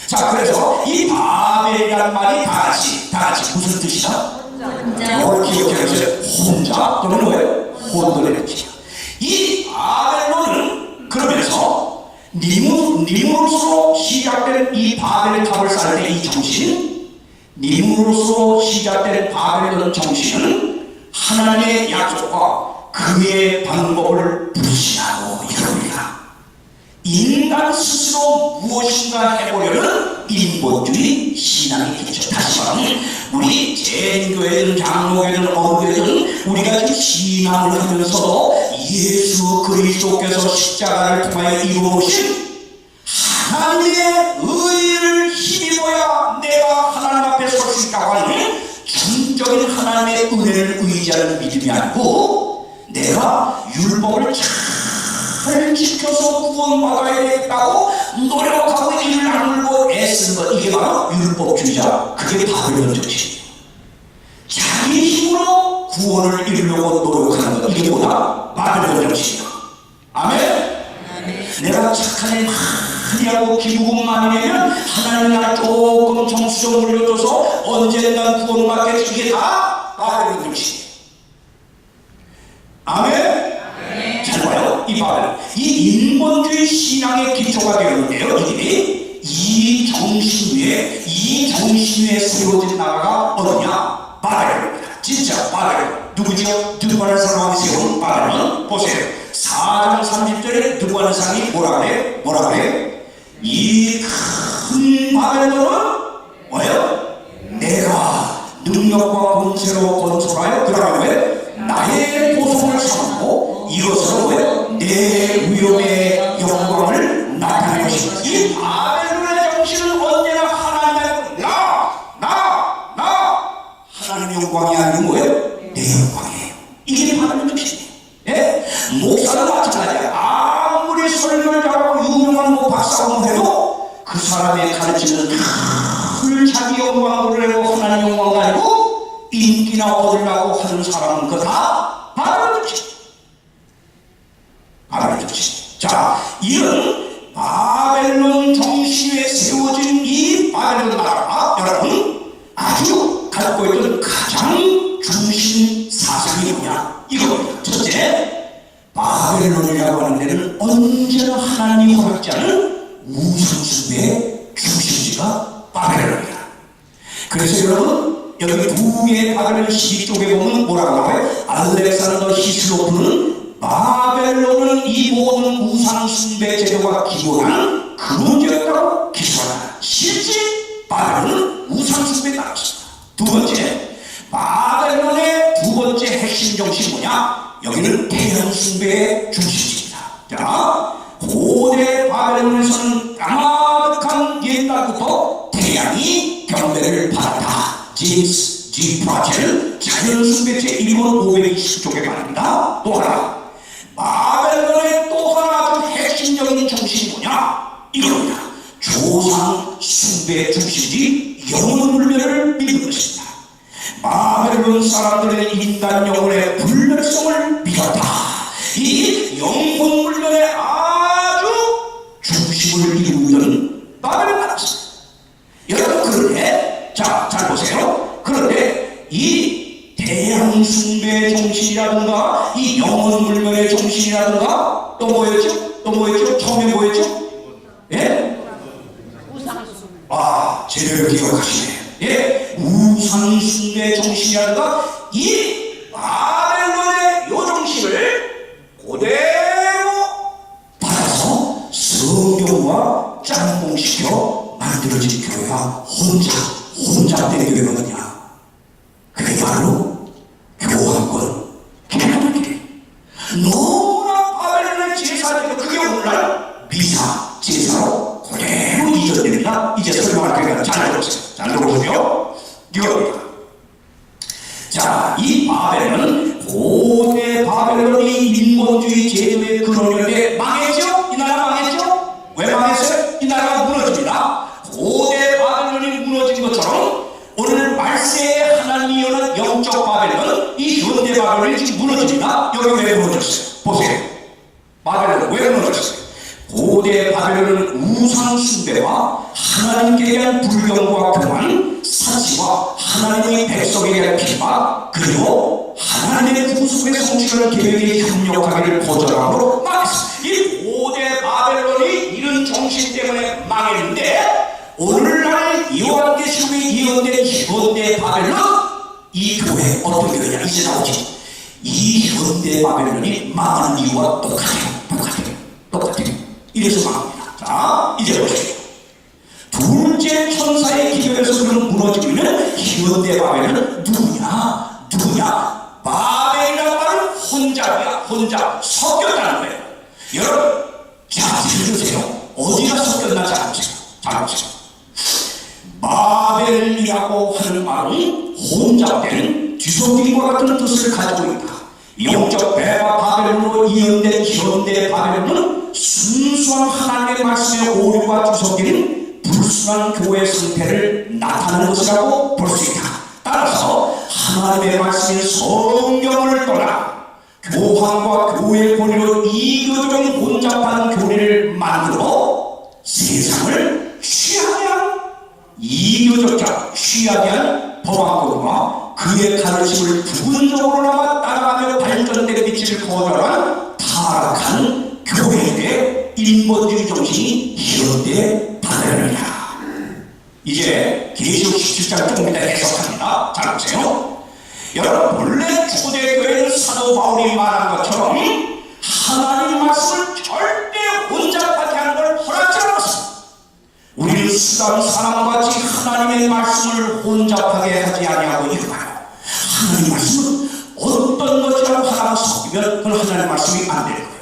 자, 그래서 이 바벨이라는 말이 다 같이 무슨 뜻이다? 이걸 기억해주세요. 혼자 또는 뭐예요? 혼돈의 뜻이야. 이 바벨론은 그러면서 니므로스로 시작된 이 바벨의 탑을 쌓을 때 이 정신, 니므로스로 시작된 바벨론 정신은 하나님의 약속과 그의 방법을 불신하고 이럽니다. 인간 스스로 무엇인가 해보려는 인본주의 신앙이 있죠. 다시 말하면 우리 재림교회든 장로교회든 어교회든 우리가 지금 신앙을 하면서도 예수 그리스도께서 십자가를 통하여 이루어오신 하나님의 의를 힘입어야 내가 하나님 앞에 설 수 있다고 하는 전적인 하나님의 은혜를 의지하는 믿음이 아니고 내가 율법을 잘 지켜서 구원받아야 되겠다고 노력하고 이를 악물고 애쓰는 것, 이게 바로 율법주의자. 그게 바벨론 정신이에요. 자기 힘으로 구원을 이루려고 노력하는 것, 이게 뭐다? 바벨론 정신이야. 아멘? 내가 착한 일 많이 하고 기부금 많이 내면 하나님 나를 조금 점수 좀 올려줘서 언젠간 구원받겠지. 이게 다 바벨론 정신이에요. 아멘? 잘 봐요. 이 바벨. 이 인본주의 신앙의 기초가 되었는데요. 이들이 이 정신 위에 세워진 나라가 어디냐? 바벨론입니다. 진짜 바벨론. 누구죠? 느부갓네살왕이 세운 바벨론. 보세요. 4장 30절에 느부갓네살이 뭐라 그래? 이 큰 바벨론은 뭐예요? 내가 능력과 권세로 건설하여 그러면 나의 보석을 삼고 이것으로 내 위엄의 영광을 나타낼 것이다. 이 바벨론의 정신은 언제나 하나님의 하나님의 영광이 아니고 뭐예요? 내 영광이에요. 이게 바벨론 정신이에요. 예? 목사는 마찬가지야. 아무리 설교를 잘하고 유명한 박사공 해도 그 사람의 가르치는 늘 자기 영광을 내고 하나님 영광을 아니고 인기나 얻으려고 하는 사람은 그거 다 바벨론 정신. 자, 이런 바벨론 정신에 세워진 이 바벨론 나라가 여러분 아주 갖고 있던 가장 중심 사상이 뭐냐? 이겁니다. 첫째, 바벨론이라고 하는 데는 언제나 하나님이 허락지 않은 우상숭배의 중심지가 바벨론이다. 그래서 여러분 여기 두 개의 바벨론 12쪽에 보면 뭐라고 나와요? 알렉산더 히슬로프는 바벨론은 이 모든 우상 숭배 제도가 기본한 근원제였다고 기술하다. 실제 바벨론은 우상 숭배에 따랐습니다. 두 번째, 바벨론의 두 번째 핵심 정신이 뭐냐? 여기는 태양 숭배의 중심지입니다. 자, 고대 바벨론에서는 까마득한 옛날부터 태양이 경배를 받았다. 제임스 G. 프라첼 자연 숭배체 1권 520쪽에 말입니다. 또 하나, 바벨론의 또 하나 아주 핵심적인 정신이 뭐냐? 이겁니다. 조상 숭배 중심지 영혼 불멸을 믿는 것입니다. 바벨론 사람들은 인간 영혼의 불멸성을 믿었다. 이 영혼 불멸의 아주 중심을 이루는 바벨론 나라였습니다. 여러분, 그런데 잘 보세요. 그런데 이 태양 숭배 정신이라든가 이 영혼 불멸의 정신이라든가 또 뭐였죠? 처음에 뭐였죠? 예? 제대로 기억하시네. 예? 우상 숭배 정신이라든가 이 바벨론의 요 정신을 그대로 받아서 성경과 짬뽕시켜 만들어진 교회가 혼자 된 교회거든요. 그게 바로 교황권 개혁교회. 너무나 바벨론의 제사되고 그게 오늘날 미사 제사로 그대로 이전됩니다. 이제 설명할 거니까 잘 들어보세요. 잘 들어보세요. 이겁니다. 자, 이 바벨론은 고대 바벨론이 인본주의 제도의 근원인데 망했죠? 이 나라 망했죠? 왜 망했어요? 이 나라가 무너집니다. 고대 바벨론이 무너진 것처럼 오늘 말세의 하나님이 오는 영적 바벨론, 이 현대 바벨론이 지금 무너집니다. 여기 왜 무너졌어요? 보세요. 바벨론 왜 무너졌어요? 고대 바벨론은 우상 숭배와 하나님께 대한 불경과 교만, 사치와 하나님의 백성에 대한 비방, 그리고 하나님의 구속의 성취를 계획에 협력하기를 거절함으로 망했습니다. 이 고대 바벨론이 이런 정신 때문에 망했는데 오늘날 요한계시록에 예언된 현대 바벨론, 이 교회 어떤 교회냐? 이제 나오지. 이 현대 바벨론이 망하는 이유와 똑같아요. 이래서 망합니다. 자, 이제 보십시오. 둘째 천사의 기도에서 그런 무너지면 현대 바벨은 누구냐? 바벨이라는 말은 혼자 섞였다는 거예요. 여러분, 자, 들으세요. 어디가 섞였나 잘 보세요. 바벨이라고 하는 말은 혼잡된 뒤섞임과 같은 뜻을 가지고 있다. 영적 배바 바벨론으로 이연된 현대 바벨론은 순수한 하나님의 말씀의 오류가 뒤섞인 불순한 교회 상태를 나타내는 것이라고 볼 수 있다. 따라서 하나님의 말씀인 성경을 떠나 교황과 교회 권위로 이교적인 혼잡한 교리를 만들어 세상을 취하게 한 이교적자, 취하게 한 법학권과 그의 가르침을 부분적으로나마 따라가며 발전된 빛을 거절한 타락한 교회의 인본주의 정신이 현대 바벨론이다. 이제 계시록 17장 조금 이따 해석합니다. 잘 보세요. 여러분, 원래 초대교회는 사도 바울이 말한 것처럼 하나님 말씀을 절대 혼잡하게 하는 걸 허락지 않았습니다. 우리는 수단 사람같이 하나님의 말씀을 혼잡하게 하지 아니하고 이거예요. 하나님 말씀은 어떤 것이라고 하나가 섞이면 그건 하나님 말씀이 안 되는 거예요.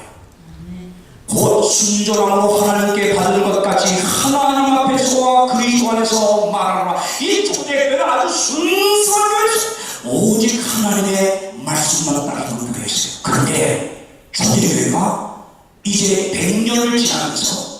곧 순전함으로 하나님께 받은 것 같이 하나님 앞에서와 그리스도 안에서 말하노라. 이 초대교회는 아주 순수한 교회였어요. 오직 하나님의 말씀만 따르는 교회였어요. 그런데 초대교회가 이제 100년을 지나면서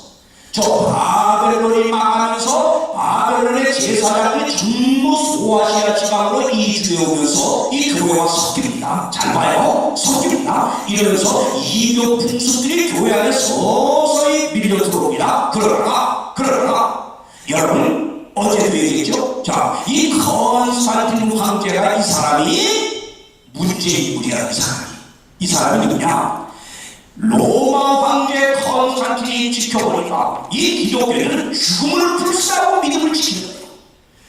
저 바벨론이 망하면서 바벨론의 제사장이 전부 소아시아 지방으로 이주해 오면서 이 교회와 섞입니다. 잘 봐요. 섞입니다. 이러면서 이교 풍습들이 교회 안에 서서히 밀려 들어옵니다. 그러나 여러분, 어제도 얘기했죠? 자, 이 컨스탄틴 황제가 이 사람이 문제인물이야. 이 사람이 누구냐? 로마 황제 컨스탄틴이 지켜보니까 이 기독교는 죽음을 불사하고 믿음을 지키는 거예요.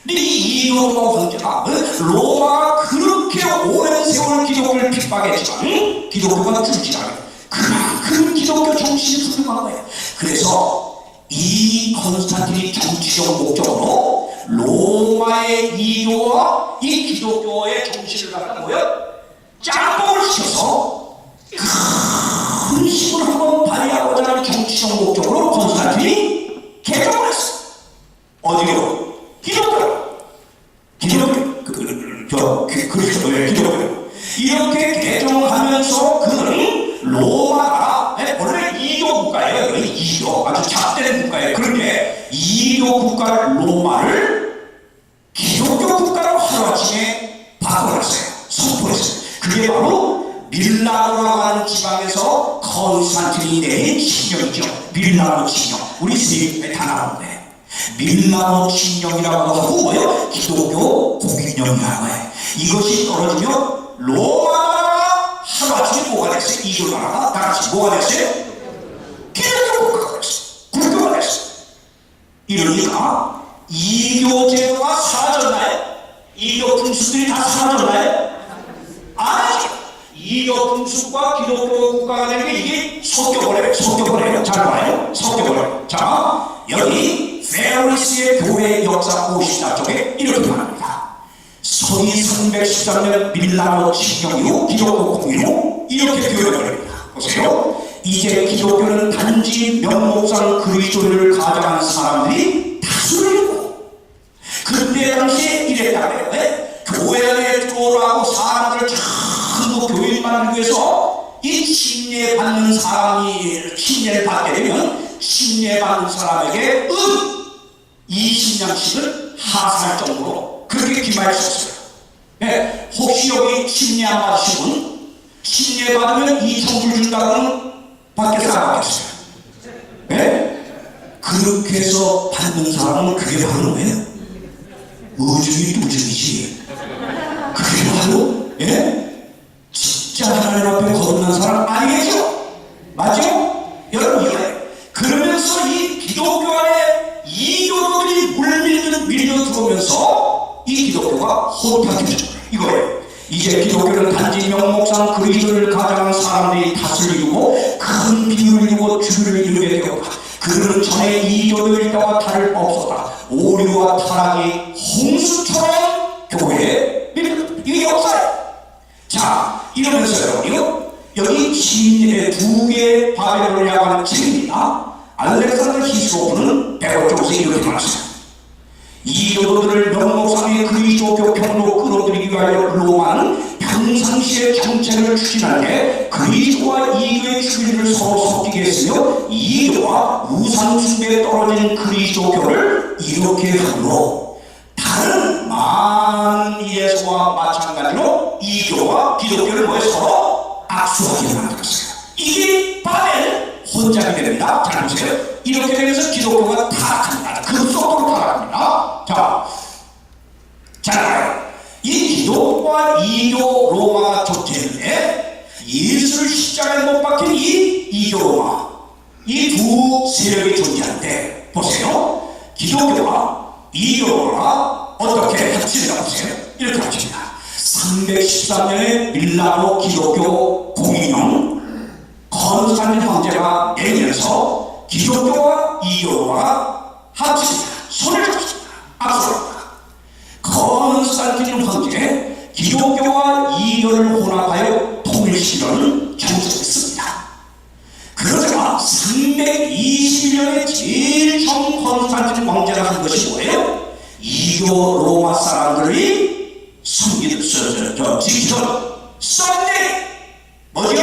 근데 이 로마 황제가 로마가 그렇게 오랜 세월 기독교를 핍박했지만 기독교가 죽지 않아요. 그만큼 기독교 정신이 훌륭한 거예요. 그래서 이 컨스탄틴이 정치적 목적으로 로마의 이교와 이 기독교의 정신을 갖다 뭐야? 짬뽕을 시켜서 큰 힘을 한번 발휘하고자 하는 정치적 목적으로 컨스탄틴이 개정을 했어요. 어디로? 기독교. 이렇게 개정하면서 그는 로마가 원래 이교 국가예요. 이교 아주 작대는 국가예요. 그런데 이교 국가 로마를 기독교 국가로 하루아침에 바꿔놨어요. 선포했어요. 그게 바로 밀라노라고 하는 지방에서 컨스탄틴이 내린 칙령이죠. 밀라노 칙령. 우리 세계에 다 나오는데 밀라노 칙령이라고 하고 뭐요? 기독교 공인령이라고 해. 이것이 떨어지면 로마가 하루아침에 뭐가 됐어요? 이교 나라가 다같이 뭐가 됐어요? 기독교 국가가 됐어요. 국교가 됐어요. 이러니까 이교제가 사라졌나요? 이교 풍습들이 다 사라졌나요? 아니죠. 이교 풍습과 기독교 국가가 되는 게 이게 섞여버려요. 잘 봐요. 섞여버려요. 자, 여기 페어리스의 교회 역사 54쪽에 이렇게 말합니다. 서기 313년 밀라노 칙령 이후 기독교 공인으로 이렇게 교회버립니다. 보세요. 이제 기독교는 단지 명목상 그리스도를 가장한 사람들이 다수이고, 그때 당시에 이랬다 그래요. 교회 안에 들어오라고 사람들을 전부 교인만 하기 위해서 이 침례받는 사람이 침례를 받게 되면 침례받는 사람에게 20냥씩을 하사할 정도로 그렇게 기마했었어요. 네, 혹시 여기 침례 안 받으신 분 침례 받으면 2,000불 준다고는 밖에서 안 받겠어요. 네? 그렇게 해서 받는 사람은 그게 바로 뭐예요? 의중이 뚜중이지. 그게 바로 진짜 하나님 앞에 거듭난 사람 아니겠죠? 맞죠? 여러분 이거예요. 그러면서 이 기독교 안에 이교도들이 밀려 들어오면서 이 기독교가 혼탁해져 이거예요. 이제 기독교는 단지 명목상 그리스도를 가장한 사람들이 탓을 이루고 큰 비유를 이루고 주를 이루게 되었다. 그들은 전에 이교도일 때와 다를 바 없었다. 오류와 타락이 홍수처럼 교회에 밀렸다. 이게 역사예요. 자, 이러면서요, 여기 시인의 두 개의 바벨론을 야구하는 책입니다. 알렉산더 히스로프는 105쪽에서 이렇게 말했어요. 이교도들을 명목상의 그리스도 교편으로 끌어들이기 위하여 로마는 평상시에 정책을 추진하는데 그리스도와 이교의 주의를 서로 섞이게 했으며 이교와 우상숭배에 떨어진 그리스도교를 이렇게 함으로 다른 많은 예수와 마찬가지로 이교와 기독교를 뭐에 서로 악수하게 만들었어요. 이게 바벨 혼잡이 됩니다. 잘 보세요. 이렇게 되면서 기독교가 타락합니다. 급속도로 타락합니다. 자, 봐요. 이 기독과 이교 로마가 존재했는데 예수를 십자가에 못 박힌 이 이교 로마, 이 두 세력이 존재하는데 보세요. 기독교와 이교가 어떻게 합치는가 보세요. 이렇게 합칩니다. 313년에 밀라노 기독교 공인령 컨스탄틴 황제가 내리면서 기독교와 이교가 합칩니다. 손을 잡습니다. 앞서갑니다. 컨스탄틴 황제 기독교와 이교를 혼합하여 통일시키려는 정책했습니다. 그러다가 321년에 제일 처음 컨스탄틴 황제가 한 것이 뭐예요? 이교 로마 사람들이 지키던 썬데이 뭐죠?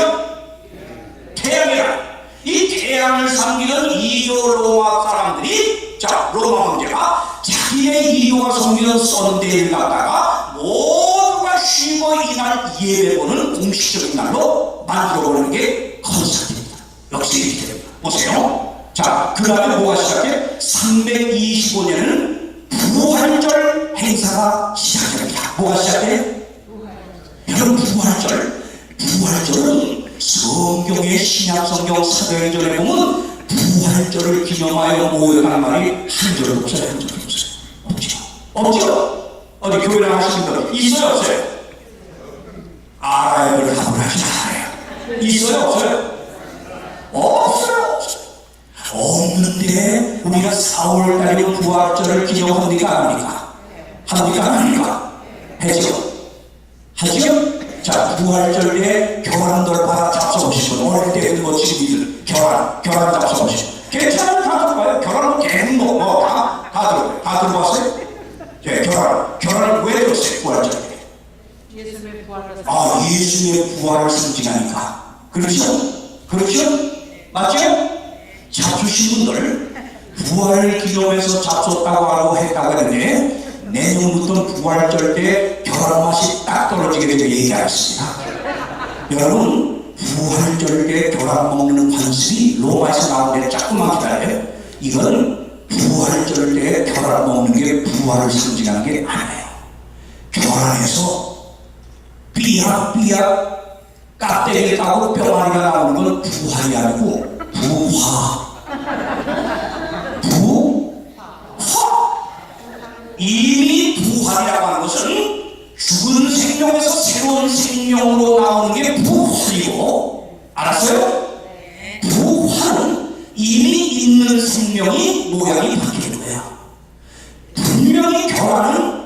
태양이라. 이 태양을 섬기던 이교 로마 사람들이 로마 황제가 자기의 이교가 섬기던 썬데이를 갖다가 모두가 쉬고 이날 예배보는 공식적인 날로 만들어보는 게 컨스탄틴입니다. 역시 이렇게 됩니다. 보세요. 그 다음에 뭐가 시작해? 325년에는 부활절 행사가 시작됩니다. 뭐가 시작해? 여러분 부활절은 성경의 신약성경 사도행전에 보면 부활절을 기념하여 모여가는 말이 한 절도 없어요. 없죠? 어디 교회를 하시는 분 있어요? 없어요? 알아야 를 하고 하지 않아요. 있어요? 없어요? 우리가 4월달에 부활절을 기념합니까? 안 합니까? 합니까? 안 합니까? 해죠? 하죠? 자, 부활절 때 결혼들 받아 잡숴보신 분, 어릴 때 뭐 친구들 결혼 잡숴보신 분. 괜찮은 다 들어봐요. 결혼은 계속 다 들어봤어요? 네, 결혼을 왜 들었어요? 부활절 때. 예수님의 부활을 예수님의 부활을 상징하니까. 그렇죠? 맞죠? 잡수신 분들 부활을 기념해서 잡섰다고 하고 했다고 했는데 내년부터 부활절 때 결혼 맛이 딱 떨어지게 되면 얘기하겠습니다. 여러분, 부활절 때 결혼 먹는 관습이 로마에서 나오는데 조금만 기다려요. 이건 부활절 때 결혼 먹는 게 부활을 상징하는 게 아니에요. 결혼해서 삐약삐약 깍대기 까고 뼈마리가 나오는 건 부활이 아니고 부화. 이미 부활이라고 하는 것은 죽은 생명에서 새로운 생명으로 나오는 게 부활이고, 알았어요? 부활은 이미 있는 생명이 모양이 바뀌는 거야. 분명히 결혼은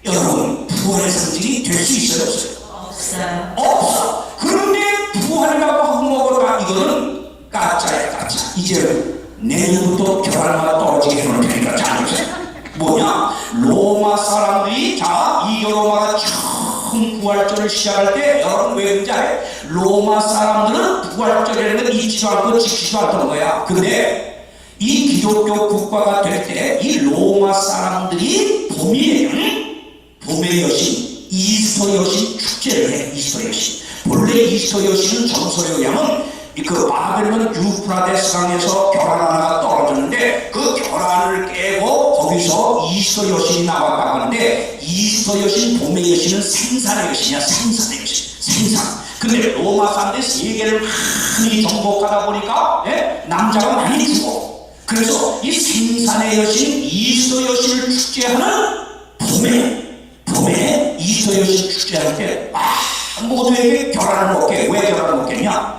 여러분 부활의 상징이 될 수 있어요? 없어요? 없어. 그런데 부활이라고 하고 먹어라, 이거는 가짜야, 가짜. 이제 내년부터 결혼만 떨어지게 해놓을 테니까 잘 보세요. 뭐냐? 로마 사람들이, 자, 이 로마가 처음 부활절을 시작할 때 여러분 왜 그런지 알아요? 로마 사람들은 부활절이라는 걸 잊지도 않고 지키지도 않던 거야. 근데 이 기독교 국가가 될 때 이 로마 사람들이 봄의 여신, 이스터 여신 축제를 해. 이스터 여신. 본래 이스터 여신은 정설에 의하면 그 바벨론 유프라데스 강에서 결혼 하나가 떨어졌는데 그 결혼을 깨고 거기서 이스터 여신이 나왔다고 하는데, 이스터 여신, 봄의 여신은 생산의 여신이야. 생산의 여신. 생산. 근데 로마 사람들이 세계를 많이 정복하다 보니까 남자가 많이 죽어. 그래서 이 생산의 여신, 이스터 여신을 축제하는 봄에 이스터 여신 축제할 때 모두에게 결혼을 먹게. 왜 결혼을 먹겠냐?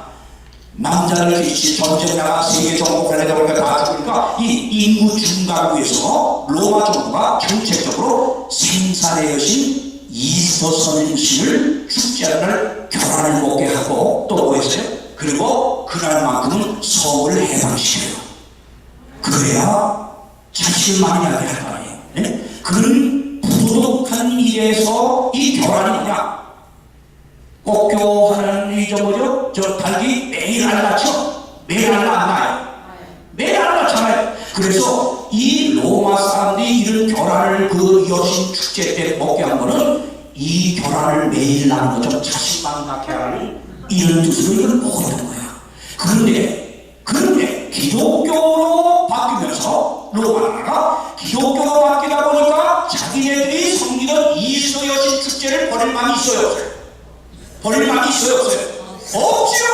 남자를 기치 전쟁 나가 세계 정복을 하다 보니까 다 죽으니까 이 인구 증가를 위해서 로마 정부가 정책적으로 생산의 여신 이스터 선신을 축제하는 날 결혼을 먹게 하고, 또 뭐 했어요? 그리고 그날만큼은 성을 해방시켜요. 그래야 자식을 많이 낳게 할 거 아니에요. 네? 그런 부도덕한 일에서 이 결혼이 뭐냐? 꽃교하는 잊어버려? 저 닭이 매일 안 낳죠? 매일 안 낳아요? 매일 안 낳잖아요. 그래서 이 로마 사람들이 이런 결혼을 그 여신 축제 때 먹게 한 거는 이 결혼을 매일 낳는 거죠. 자식만 낳게 하는 이런 뜻으로 이걸 먹었던 거야. 그런데 기독교로 바뀌면서 로마가 기독교로 바뀌다 보니까 자기네들이 섬기던 이스터 여신 축제를 버릴 마음이 있어요, 없어요? 버릴 마음이 있어요, 없어요? 없죠.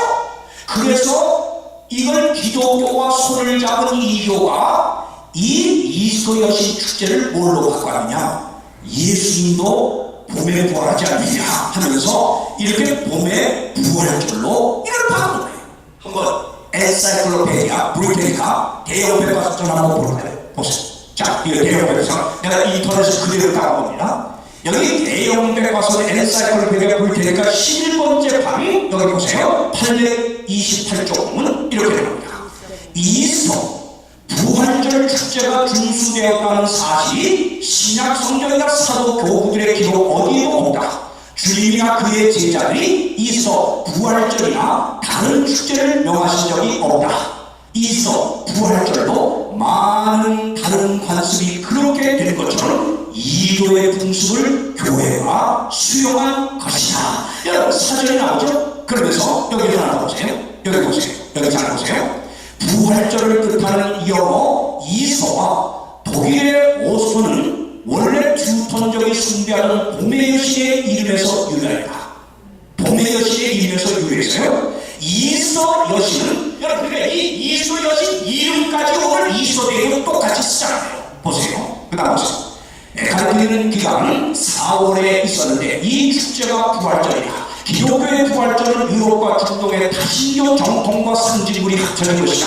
그래서 이걸 기독교와 손을 잡은 이교가 이 이스터 여신 축제를 뭘로 바꿔왔느냐? 예수님도 봄에 부활하지 않느냐 하면서 이렇게 봄에 부활절로 이걸 바꾼 거예요. 한번 엔사이클로페디아 브리테니카 대형 백과사전 한번 볼까요? 보세요. 자, 이거 대형 백과사전 내가 인터넷에서 그대로 따라봅니다. 여기 대형 백과사전 엔사이클로페디아 브리테니카 11번째 방, 여기 보세요. 828쪽은 이렇게 됩니다. 이스터 부활절 축제가 중수되었다는 사실이 신약 성경이나 사도 교구들의 기록 어디에도 없다. 주님이나 그의 제자들이 이스터 부활절이나 다른 축제를 명하신 적이 없다. 이스터 부활절도 많은 다른 관습이 그렇게 된 것처럼 이교의 풍습을 교회가 수용한 것이다. 여러분 사전에 나오죠? 그러면서 여기 하나 보세요. 여기 보세요. 여기 잘 보세요. 부활절을 뜻하는 영어 이서와 독일의 오스토는 원래 주톤족이 숭배하는 봄의 여신의 이름에서 유래했다. 봄의 여신의 이름에서 유래했어요. 이서 여신은 여러분, 그러니까 이 이서 여신 이름까지 오늘 이서 대로 똑같이 쓰잖아요. 보세요. 그 다음 보세요. 가르치는 기간은 4월에 있었는데 이 축제가 부활절이다. 기독교의 부활절은 유럽과 중동의 다신교 정통과 상징물이 합쳐진 것이다.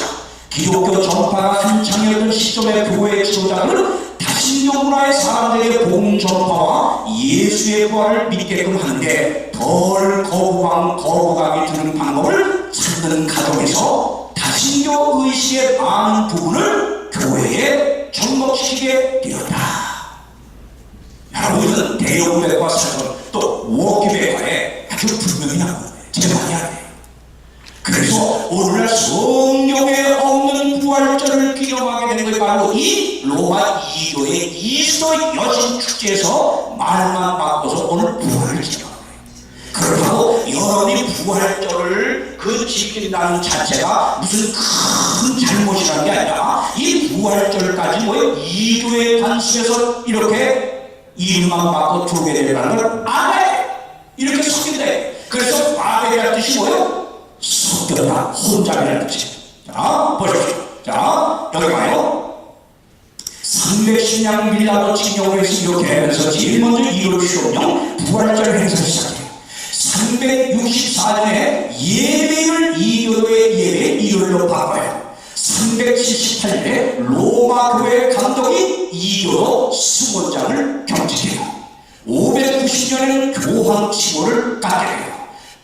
기독교 전파가 한창이었던 시점의 교회의 지도자들은 다신교 문화의 사람들에게 복음 전파와 예수의 부활을 믿게끔 하는데 덜 거부감이 드는 방법을 찾는 과정에서 다신교 의식의 많은 부분을 교회에 접목시키게 되었다. 여러분은 대형백과 사전 또 워기백과에 아주 분명히 나오는 거예요. 제 말이 아니에요. 그래서 오늘날 성경에 없는 부활절을 기념하게 된 것이 바로 이 로마 2교의 이스터 여신 축제에서 말만 바꿔서 오늘 부활을 기념하는 거예요. 그렇다고 여러분이 부활절을 지킨다는 자체가 무슨 큰 잘못이라는 게 아니라 이 부활절까지 뭐예요? 2교의 관습에서 이렇게 이름만 바꿔 두게 되라는 걸 알아야 이렇게 섞인다. 그래서 바벨이라는 뜻이 뭐예요? 섞였다. 혼잡이라는 뜻이에요. 자, 보십시오. 자, 여기 봐요. 310년 밀라도 징용을 해서 이렇게 하면서 제일 먼저 2월 15년 부활절 행사를 시작해요. 364년에 예배를 2교도의 예배 1월로 바꿔요. 378년에 로마 교회 감독이 2교도 수문장을 경직해요. 590년에는 교황 칭호를 갖게 돼요.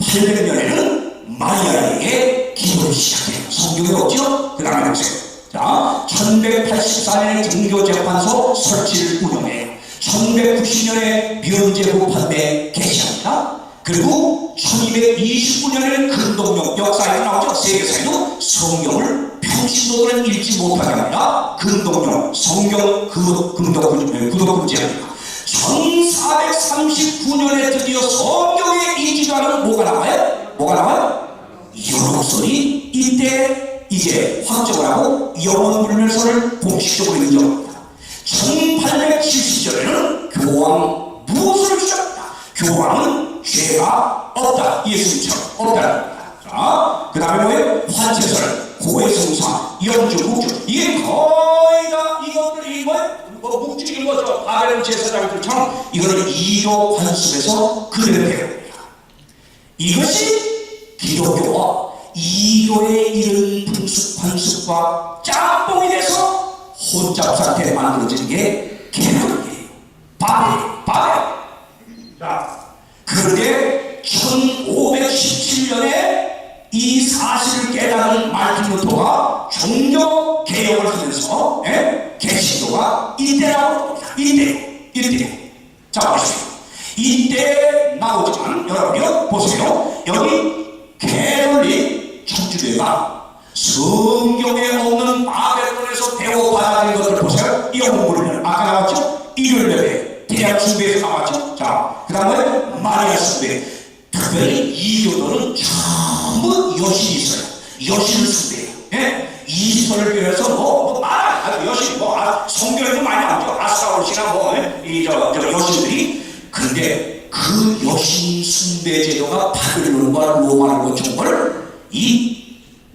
800년에는 마리아에게 기도를 시작해요. 성경에 없죠? 그 다음에 보세요. 자, 1184년에 등교재판소 설치를 운영해요. 1190년에 면제부 판매 개시합니다. 그리고 1229년에는 근동령 역사에도 나오죠. 세계사에도 성경을 평신도들은 읽지 못하게 합니다. 근동령 성경 구독금지합니다. 1439년에 드디어 성경에 이지가는 뭐가 나와요? 뭐가 나와요? 여록설이 이때 이제 확정을 하고 영원불멸설을 공식적으로 인정합니다. 1870년에는 교황 무엇을 주장합니다. 교황은 죄가 없다. 예수님처럼 없다는 겁니다. 자, 그 다음에 뭐예요? 환체설, 고해성사, 영주국주. 이게 거의 다 이것들이 묵직인 거죠. 바벨론 제사장들처럼 이거는 2교 관습에서 그대로 배웁니다. 이것이 기독교와 2교의 이런 분수 관습과 짬뽕이 돼서 혼잡 상태에 만들어진 게 개혁이에요. 바벨. 자, 그런데 1517년에 이 사실을 깨달은 마르틴 루터가 종교 개혁을 하면서 개신교가 이때 나오는 겁니다. 이때. 자, 보십시오. 이때 나오지만 여러분요 보세요. 여기 개돌리 천주교가 성경에 없는 바벨론에서 배워받아들인 것들 보세요. 이 영문을 아까 나왔죠? 일요일 예배 대학 숭배에서 나왔죠? 자, 그 다음에 마리아 숭배. 특별히 이교도는 전부 여신이 있어요. 여신을 숭배해요. 이스터를 비해서 말아 여신 성경에도 많이 나오죠. 아스타로시나 여신들이. 근데 그 여신 숭배 제도가 바벨론과 로마를 거친 걸 이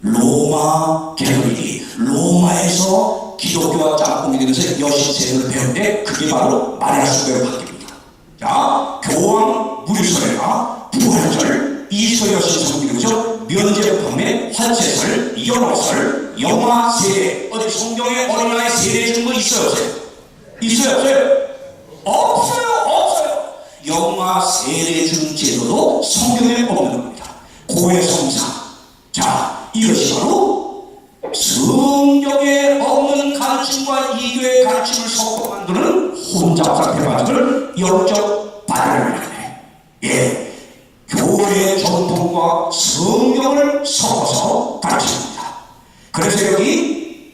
로마 개혁이 로마에서 기독교와 짬뽕이 되면서 여신 제도를 배우는데 그게 바로 마리아 숭배로 바뀝니다. 자, 교황 무리설회가 부활절, 이스터 여신 성기로죠. 면제 판매, 환세설, 영어설, 영화 세례. 어디 성경에 어린아이 세례 주는 거 있어요? 없어요? 없어요. 영화 세례 주는 제도도 성경에 없는 겁니다. 고해성사. 자, 이것이 바로 성경에 없는 가르침과 이교의 가르침을 섞어 만드는 혼잡상태 가지를 영적 바벨론이라고 해요. 교회의 전통과 성경을 섞어서 가르칩니다. 그래서 여기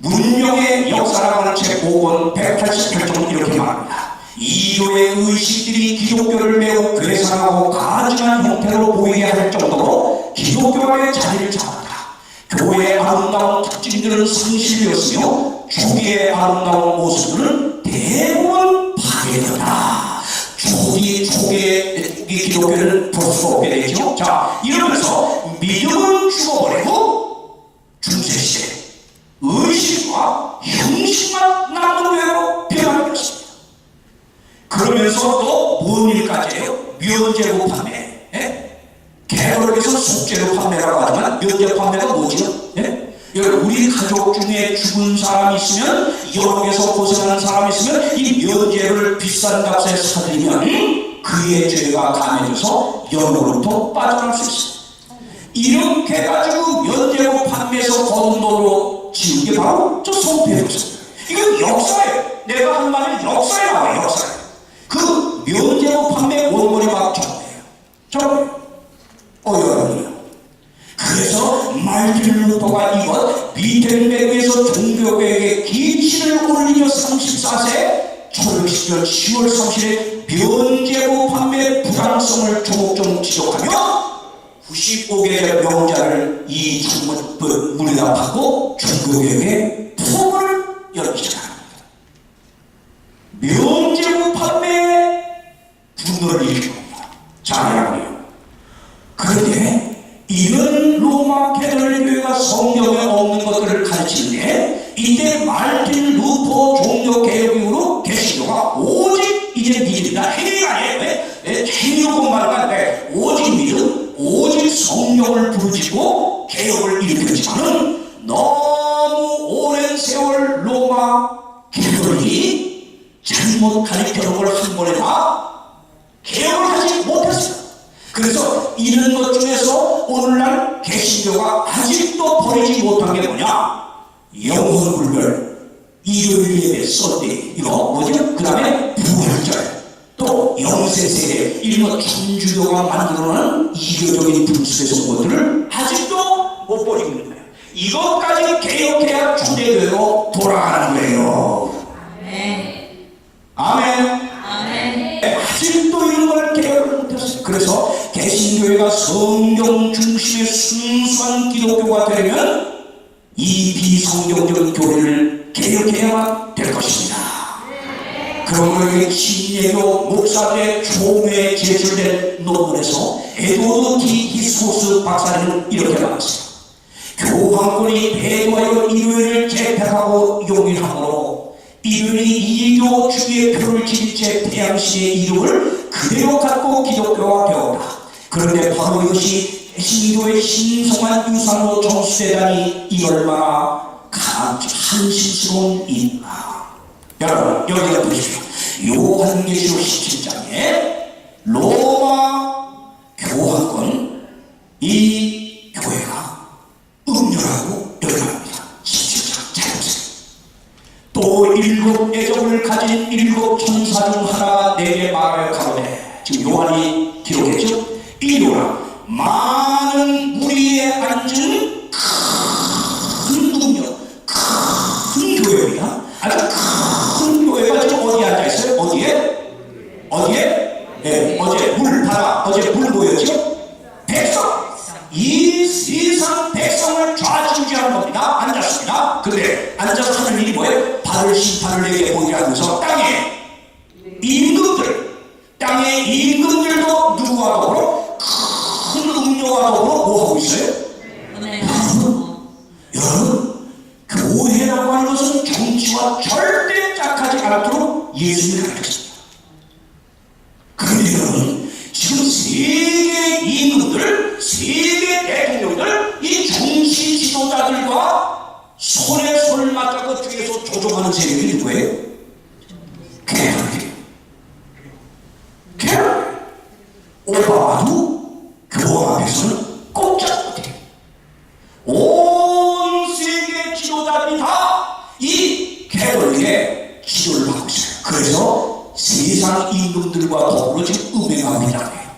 문명의 역사라고 하는 책 5권 188쪽 이렇게 말합니다. 이교의 의식들이 기독교를 매우 괴상하고 가증한 형태로 보이게 할 정도로 기독교의 자리를 잡았다. 교회의 아름다운 특징들은 상실이었으며 주기의 아름다운 모습들은 대부분 파괴되었다. 초기의 기독교를 볼 수 없게 되죠. 자, 이러면서 믿음은 죽어버리고 중세시대 의식과 형식만 남는 교회로 변화되었습니다. 그러면서 또 뭔 일까지예요? 면제부 판매. 개돌에서 속죄로 판매라고 하지만 면제 판매가 뭐지요? 여러분, 우리 가족 중에 죽은 사람이 있으면, 영역에서 고생하는 사람이 있으면 이 면죄를 비싼 값에 사들이면 그의 죄가 감해져서 영으로부터 빠져날 수 있어요. 이렇게 해가지고 면죄고 판매해서 거둔 돈으로 지은 게 바로 저 성패였어요. 이건 역사예요. 내가 한 말은 역사에 나와요. 역사에. 그 면죄고 판매 원본이 정례예요. 여러분이요. 그래서 말틴 루터가 이것 비텐베르에서 종교개혁의 기치를 올리며 34세 1610년 10월 30일 면죄고 판매 부당성을 조목조목 지적하며 95개의 명자를 이 문에다 받고 종교개혁의 포문을 열기 시작합니다. 면죄고 판매에 분노를 일으킵니다. 잘하고요. 그런데 이런 로마 캐톨릭 교회가 성경에 없는 것들을 가르치는데, 이때 말틴 루터 종교 개혁 이후로 개신교가 오직 이제 믿음이다. 행위가 아니에요. 행위로만 말하는데 오직 믿음, 오직 성령을 부르짖고 개혁을 일으켰지만은 너무 오랜 세월 로마 캐톨릭이 잘못 가르쳐놓은 걸 한 번에 다 개혁을 하지 못했어요. 그래서 이런 것 중에서 오늘날 개신교가 아직도 버리지 못한 게 뭐냐? 영혼불별, 일요일 예배, 썬데이, 이거 뭐죠? 그 다음에 부활절, 또 영세세례, 이런 것 천주교가 만들어놓은 이교적인 분수에서 것들을 아직도 못 버리고 있는 거예요. 이것까지 개혁해야 초대교회로 돌아가는 거예요. 아멘. 아직도 이런 걸 개혁을 못했어요. 그래서 개신교회가 성경 중심의 순수한 기독교가 되려면 이 비성경적인 교회를 개혁해야만 될 것입니다. 그런 거에 신예교 목사들의 총회에 제출된 논문에서 에드워드 T. 히스코스 박사님은 이렇게 말했어요. 교황권이 배도하여 일요일을 재택하고 용인함으로 일요일이 이교 주의 표를 지닌 채 태양신의 이름을 그대로 갖고 기독교가 되었다. 그런데 바로 이것이 신교의 신성한 유산으로 정수되다니 이 얼마나 한심스러운 일인가. 여러분, 여기를 보십시오. 요한계시록 17장에 로마 교황권 이 교회가 음료라고 표현합니다. 17장 잘 보세요. 또 일곱 애정을 가진 일곱 천사 중 하나가 내게 말하여 가로되, 지금 요한이 기록했죠? 이로라 많은 무리에 앉은 큰 음료, 큰 교회입니다. 아주 큰 교회가 지금 어디에 앉아있어요? 어디에? 네, 어제 물 바다, 어제 물 뭐였죠? 백성. 이 세상 백성을 좌지우지하는 겁니다. 앉았습니다. 근데 앉아서 하는 일이 뭐예요? 발을 심판을 내게 보이게 하면서 땅에 임금들도 누구와 더불어 큰 음료와 더불어 뭐 하고 있어요? 여러분, 교회라고 하는 것은 정치와 절대 짝하지 않도록 예수님이 가르쳤습니다. 그런데 여러분, 지금 세계 임금들, 세계 대통령들, 이 정치 지도자들과 손에 손을 맞잡고 뒤에서 조종하는 세력이 누구예요? 캐롤이에요. 오바마도 교황 앞에서는 꼼짝 못해요. 온 세계 지도자들이 다 이 캐롤에게 지도를 받고 있어요. 그래서 세상 임금들과 더불어 지금 음행하고 있다고 해요.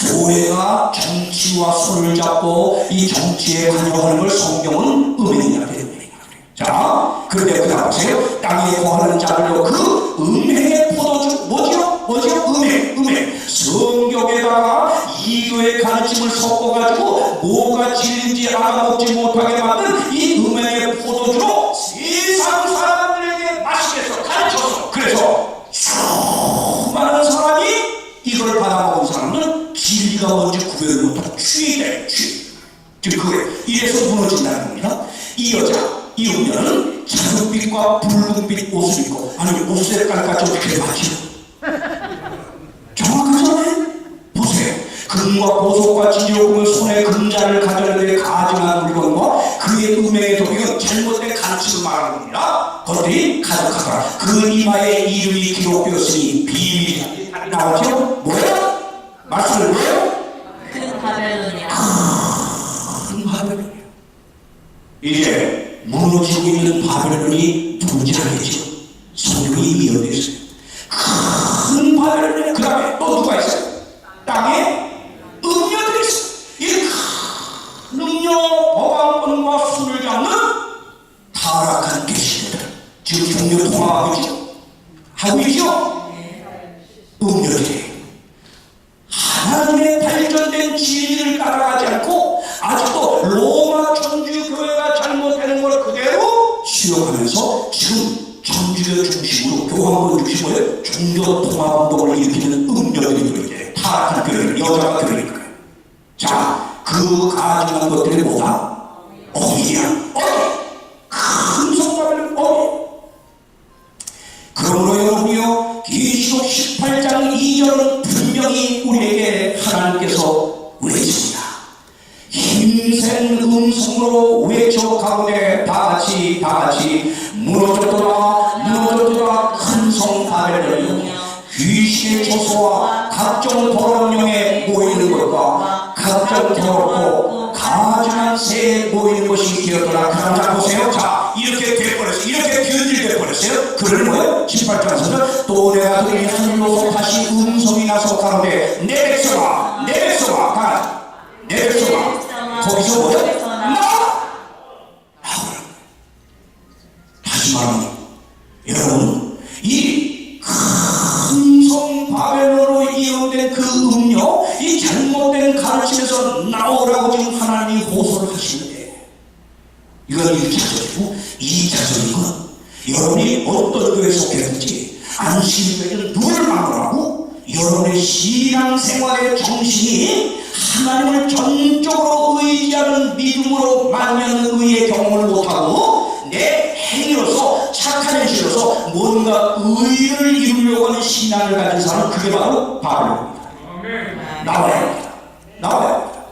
교회가 정치와 손을 잡고 이 정치에 관여하는 걸 성경은 음행이라고 해요. 자, 그런데 그 다음 보세요. 땅에 거하는 자들로 그 음행의 포도주, 뭐죠? 음행. 성경에다가 이교의 가르침을 섞어가지고 뭐가 진리인지 알아먹지 못하게 만든 이 음행의 포도주로 세상 사람들에게 마시게 해서 가르쳐서, 그래서 수많은 사람이 이걸 받아먹은 사람은 진리가 뭔지 구별을 못하고 취해. 지금 그거예요. 이래서 무너진다는 겁니다. 이 여자, 이 음녀는 자줏빛과 붉은빛 옷을 입고, 아니 옷 색깔까지 어떻게 맞죠? 정확하잖아요. 보세요. 그 금과 보석과 진주를 보면 손에 금자를 가졌는데 가증한 물건과 그의 음행의 도둑은 잘못된 가르침을 말하는 겁니다. 그것들이 가득하더라. 그 이마에 이름이 기록되었으니 비밀이 나오죠? 뭐예요? 말씀을 뭐예요? 큰 바벨론이라. 큰 바벨론이에요. 이제 무너지고 있는 바벨론이 누군지 알겠죠? 성경이 이미 여기 있어요. 큰 바벨론에 그 다음에 또 누가 있어요? 땅에 음녀들이 있어요. 이 큰 음녀 법왕권과 술을 잡는 타락한 계시들 지금 종교 통합하고 있죠? 하고 있죠? 음녀들이 하나님의 발전된 진리를 따라가지 않고 아직도 로마 천주교회가 잘못되는 걸 그대로 수용하면서 지금 천주교 중심으로 교황권 중심으로 종교 통합운동을 일으키는 음녀들이 들어있대. 타락한 교회를 여자가 들어있는 거예요. 자, 그 가증한 것들이 뭐다? 어미야. 큰 성과를 어미. 그러므로 여러분이요, 계시록 18장 2절은 분명히 우리에게 하나님께서 외칩니다. 힘센 음성으로 외쳐 가운데 다같이 무너졌더라 무너졌더라 큰 성 바벨론이요, 귀신의 처소와 각종 더러운 영에 모이는 것과 각종 더럽고 가증한 새에 모이는 것이 되었더라. 그 남자 보세요. 자, 이렇게 돼버렸어요. 이렇게 변질돼 버렸어요. 그러는 거예요. 18장에서는 또 내가 들으니 하늘로서 다시 음성이 나서 가로되 내 백성아 내 백성아 가라 내 백성아. 거기서 뭐야? 나와! 다시 말하면 여러분, 이 큰 성 바벨론으로 이용된 그 음료, 이 잘못된 가르침에서 나오라고 지금 하나님이 호소를 하시는데, 이건 1차적이고 2차적인 건 여러분이 어떤 교회에 속했는지 안식일에는 누구를 만나라고 여러분의 신앙생활의 정신이 하나님을 전적으로 의지하는 믿음으로 만나는 의의 경험을 못하고 내 행위로서 착한 행실로서 뭔가 의를 이루려고 하는 신앙을 가진 사람은 그게 바로 바벨론입니다. 나와야 합니다. 나와야 합니다.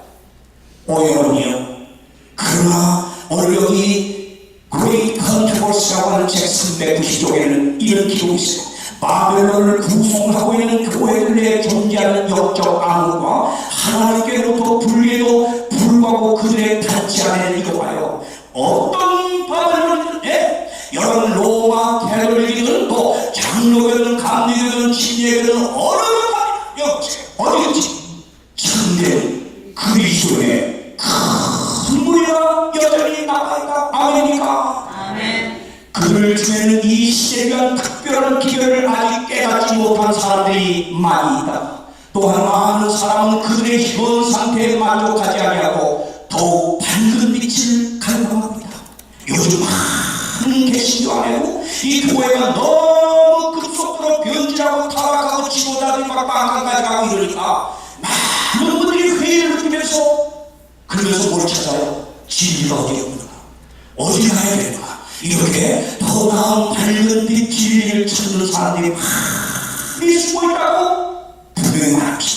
여러분이요, 그러나 오늘 여기 Great Controversy라고 하는 책 390쪽에는 이런 기록이 있어요. 바벨론을 구성하고 있는 교회들에 존재하는 영적 암흑과 하나님께로부터 분리에도 불구하고 그들의 닿지 않는 이거 봐요. 어떤 바벨론인데 여러분, 로마 캐톨릭이든 또 장로교든 감리교든 침례교든 어느 여보세요, 어디든지 참된 그리스도의 큰 무리가 여전히 남아있다. 아멘입니까? 아멘. 그들 중에는 이 시대에 대한 특별한 기별을 아직 깨닫지 못한 사람들이 많이 있다. 또한 많은 사람은 그들의 현 상태에 만족하지 아니하고 더욱 밝은 빛을 갈망합니다. 요즘 많은 개신교 안에도 이 교회가 너무 급속도로 변질하고 타락하고 지도자들이 막 빵강까지 가고 이러니까 많은 분들이 회의를 느끼면서 그러면서 뭘 찾아요? 진리가 어디였구나, 어디 가야 되는가, 이렇게 더 나은 밝은 빛 진리를 찾는 사람들이 많이 숨어 있다고 분명히 말합니다.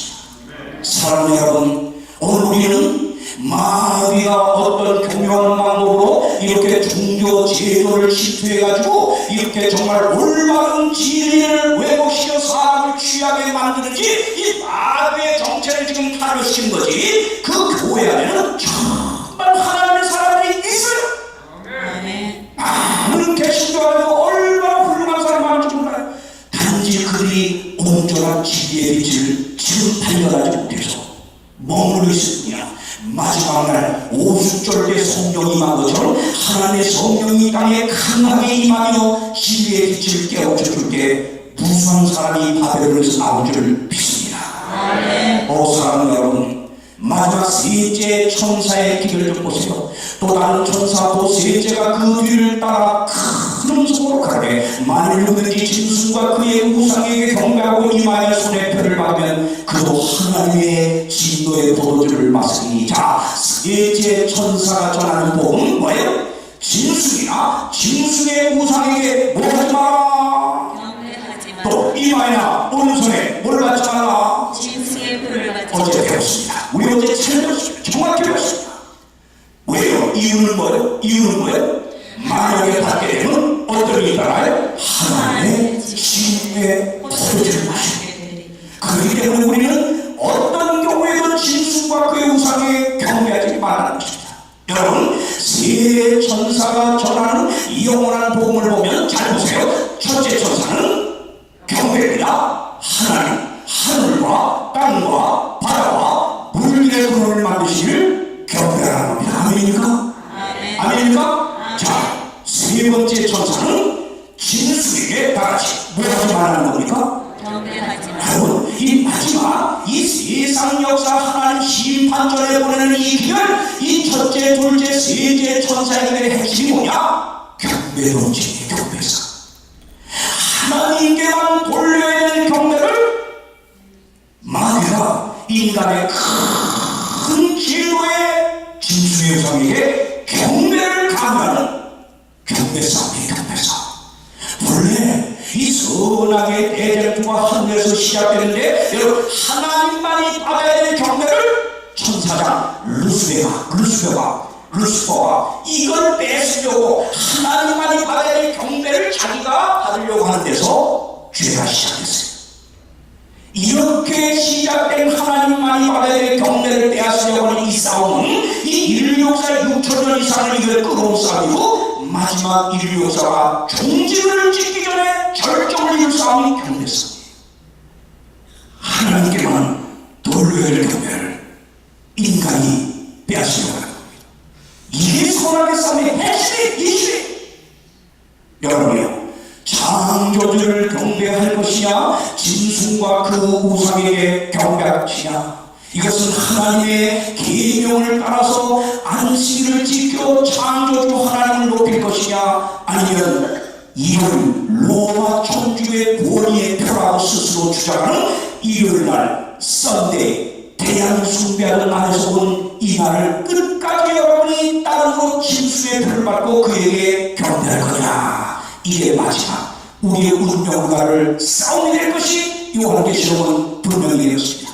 사랑하는 여러분, 오늘 우리는 마귀가 어떤 교묘한 방법으로 이렇게 종교 제도를 시투해가지고 이렇게 정말 올바른 진리를 왜곡시켜 사람을 취하게 만드는지 이 마귀의 정체를 지금 타로시킨 거지. 그 교회 안에는 정말 하나님의 사람들이 있어요. 많은 개신교 안에도 얼마나 훌륭한 사람이 많은지 몰라요. 단지 그들이 온전한 진리의 빛을 지금 발견하지 못해서 머물러 있을 뿐이야. 마지막 날 오순절때 성령이 임한 것처럼 하나님의 성령이 땅에 강하게 임하며 진리의 빛을 깨우쳐 줄게 무수한 사람이 바벨론에서 나온 줄 믿습니다. 사랑하는 여러분, 마지막 셋째 천사의 길을 좀 보세요. 또 다른 천사도 셋째가 그 뒤를 따라 큰 음성으로 가되 만일 누구든지 짐승과 그의 우상에게 경배하고 이마에 손에 표를 받으면 그도 하나님의 진노의 포도주를 마시니. 자, 셋째 천사가 전하는 복음은 뭐예요? 짐승이나 짐승의 우상에게 뭐 하지 마라, 경배하지 마라. 또 이마에나 오른손에 뭘 받지 마라, 짐승의 표를 받지 어제 배웠습니다. 우리 어제 잘 배웠습니다. 정확히 배웠습니다. 왜요? 이유는 뭐예요? 이유는 뭐예요? 만약에 받게 되면 어떤 일이 따라요? 하나님의 진리의 포도주를 마시게 됩니다. 그렇기 때문에 우리는 어떤 경우에도 짐승과 그의 우상에 경배하지 말라는 것입니다. 여러분, 세 천사가 전하는 이 영원한 복음을 보면 잘 보세요. 첫째 천사는 경배입니다. 하나님, 하늘과 땅과 바다와 물길의 근원을 만드시길 경배하는 겁니다. 아멘입니까? 아멘입니까? 자, 세 번째 천사는 짐승에게 다같이 뭐하지 말라는 겁니까? 경배하지 마. 여러분, 이 마지막 이 세상 역사 하나님 심판전에 보내는 이 기별, 이 첫째, 둘째, 셋째 천사에게 핵심이 뭐냐? 경배론지, 경배사. 하나님께만 돌려야 되는 경배를 마귀가 인간의 큰 진로의 짐승의 우상에게 경배를 강요하는 경배싸움이에요. 경배싸움. 본래 이 선악의 대전투가 하늘에서 시작되는데, 여러분, 하나님만이 받아야 되는 경배를 천사장 루스퍼가 이걸 뺏으려고 하나님만이 받아야 될 경배를 자기가 받으려고 하는 데서 죄가 시작했어요. 이렇게 시작된 하나님만이 받아야 될 경배를 빼앗으려고 하는 이 싸움은 이 인류 역사 6천년 이상을 이걸 끌어온 싸움이고, 마지막 인류 역사가 종지를 찍기 전에 절정을 이룰 싸움이 경배 싸움이에요. 하나님께만 돌려야 될 경배를 인간이 빼앗으려고 하는 겁니다. 이게 선악의 싸움의 핵심이 이슈예요. 여러분이요, 창조주를 경배할 것이냐, 짐승과 그 우상에게 경배할 것이냐, 이것은 하나님의 계명을 따라서 안식일을 지켜 창조주 하나님을 높일 것이냐, 아니면 이걸 로마 천주의 권위의 표라고 스스로 주장하는 일요일날 썬데이 태양 숭배하는 안에서 온 이 날을 끝까지 여러분이 따르고 짐승의 표를 받고 그에게 경배할 거냐, 이게 마지막 우리의 운명과를 싸움이 될 것이 요한계시록은 분명히 되었습니다.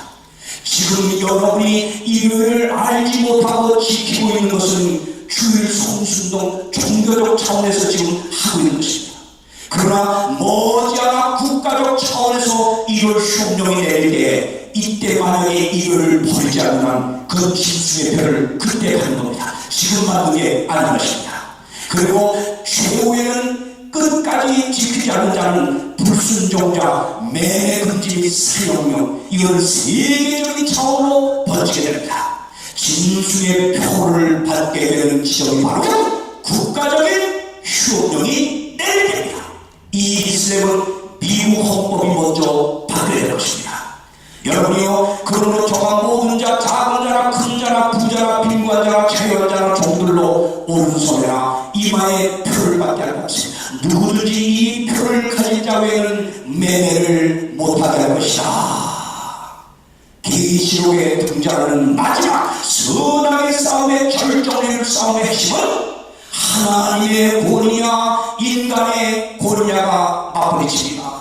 지금 여러분이 일요일을 알지 못하고 지키고 있는 것은 주일 성순동 종교적 차원에서 지금 하고 있는 것입니다. 그러나 머지않아 국가적 차원에서 일요일 휴업령이 내릴 때, 이때 만약에 일요일을 버리지 않으면 그 짐승의 표를 그때 하는 겁니다. 지금 만든 게 아닌 것입니다. 그리고 최후에는 끝까지 지키지 않는 자는 불순종자, 매매 금지 및 사형령, 이건 세계적인 차원으로 번지게 됩니다. 짐승의 표를 받게 되는 지점이 바로 국가적인 휴업령이 내릴 때입니다. 이 이슬람은 미국 헌법이 먼저 바뀌어야 될 것입니다. 여러분이요, 그러므로 저가 모든 자, 작은 자나 큰 자나 부자나 빈곤한 자나 자유한 자나 종들로 오른손에나 이마에 표를 받게 할 것입니다. 누구든지 이 표를 가진 자 외에는 매매를 못하게 할 것이다. 계시록에 등장하는 마지막 선악의 싸움의 절정을 이룰 싸움의 핵심은 하나님의 권위냐 인간의 권위냐가 맞부딪힙니다.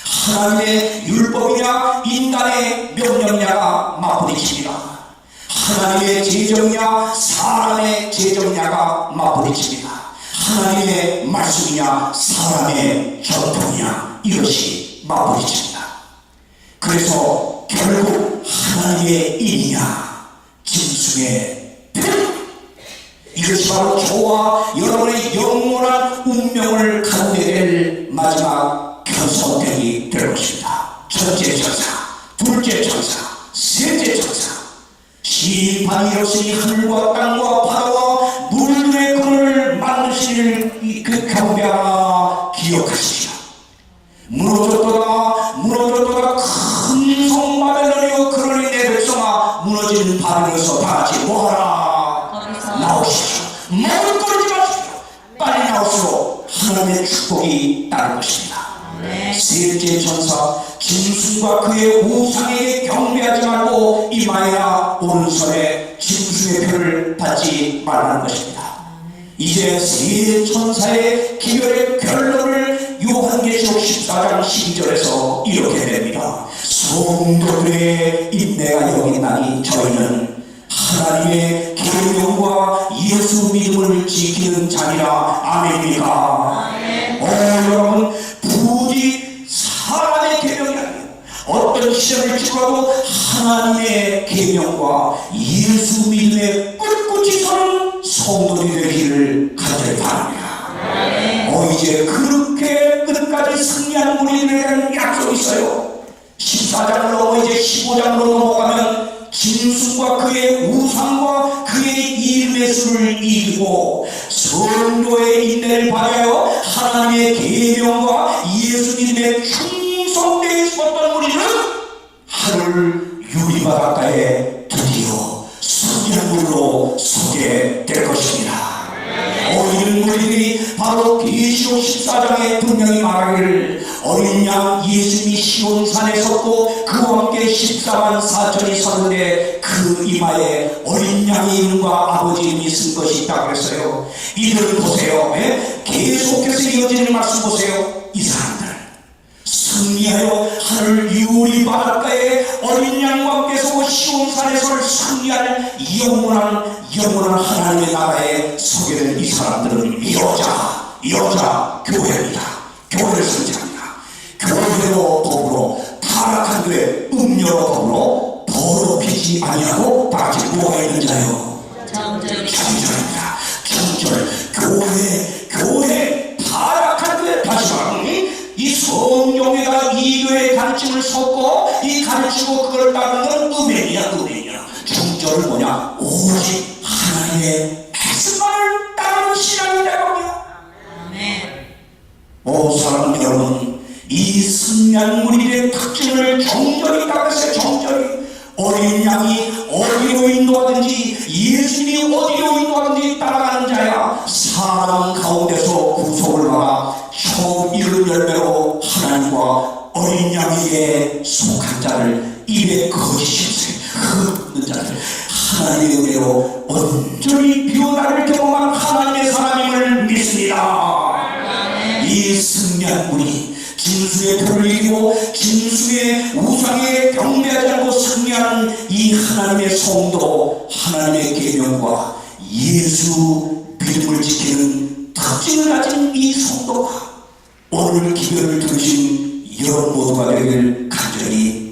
하나님의 율법이냐 인간의 명령냐가 맞부딪힙니다. 하나님의 제정이냐 사람의 제정이냐가 맞부딪힙니다. 하나님의 말씀이냐 사람의 전통이냐, 이것이 맞부딪힙니다. 그래서 결국 하나님의 인이냐 짐승의 표, 이것이 바로 저와 여러분의 영원한 운명을 갖게 될 마지막 편성되기 될 것입니다. 첫째 천사, 둘째 천사, 셋째 천사. 심판이 이렇으니 하늘과 땅과 바다와 물들의 근원을 만드실 그 경배하나 기억하시라. 무너졌도다 큰 성 바벨론이여, 그러니 내 백성아 무너진 바벨론에서 다같이 뭐하라, 나오시오. 머뭇거리지 마시오. 빨리 나오시오. 하나님의 축복이 따를 것입니다. 셋째 천사, 짐승과 그의 우상에게 경배하지 말고 이마에나 오른손에 짐승의 표를 받지 말라는 것입니다. 이제 세 천사의 기별의 결론을 요한계시록 14장 12절에서 이렇게 됩니다. 성도들의 인내가 여기 있나니 저희는 하나님의 계명과 예수 믿음을 지키는 자니라. 아멘입니까? 여러분, 부디 사람의 계명이 아니에요. 어떤 시험을 치고라도 하나님의 계명과 예수 믿음에 꿋꿋이 서는 성도들이 되기를 간절히 바랍니다. 이제 그렇게 끝까지 승리하는 우리들에 대한 약속이 있어요. 14장을 넘어 이제 15장으로 넘어가면 짐승과 그의 우상과 그의 이름의 수를 이기고 성도의 인내를 받아요 하나님의 계명과 예수 믿음의 충성되어 있었던 우리는 하늘 유리바닷가에 드디어 승리함으로 서게 될 것입니다. 이런 우리들이 바로 계시록 14장에 분명히 말하기를 어린 양 예수님이 시온산에 섰고 그와 함께 14만 4천이 섰는데 그 이마에 어린 양의 이름과 아버지 이름이 쓴 것이 있다고 했어요. 이들을 보세요. 계속해서 이어지는 말씀 보세요. 이 사람들 승리하여 하늘 유리 바닷가에 어린 양과 함께 서고 시온산에서 승리할 영원한 하나님의 나라에 서게 된 이 사람들은 여자 교회입니다. 교회를 선지합니다. 교회로 더불어 타락한 교회 음료로 더불어 더럽히지 아니하고 다같이 뭐가 있는 자요? 정절입니다. 정절 교회 타락한 교회. 다시 말하면 이 성경에다 이 교회의 가르침을 섞고 이 가르치고 그걸 따르는 건 음행이야. 정절은 뭐냐? 오직 하나님의 말씀만을 따르는 신앙이라고 합니다. 사랑하는 여러분, 이 승리한 우리의 특징을 정절히 따르세요. 정절히. 어린 양이 어디로 인도하든지 예수님이 어디로 인도하든지 따라가는 자야. 사람 가운데서 구속을 받아 처음 이른 열매로 하나님과 어린 양에게 속한 자를 입에 거짓이 흙는 자들 하나님의 은혜로 온전히 비워나를 경험한 하나님의 사람임을 믿습니다. 이 승리한 우리 짐승의 표를 이기고 짐승의 우상에 경배하지 않고 승리하는 이 하나님의 성도, 하나님의 계명과 예수 믿음을 지키는 특징을 가진 이 성도가 오늘 기별을 들으신 여러분 모두가 되길 간절히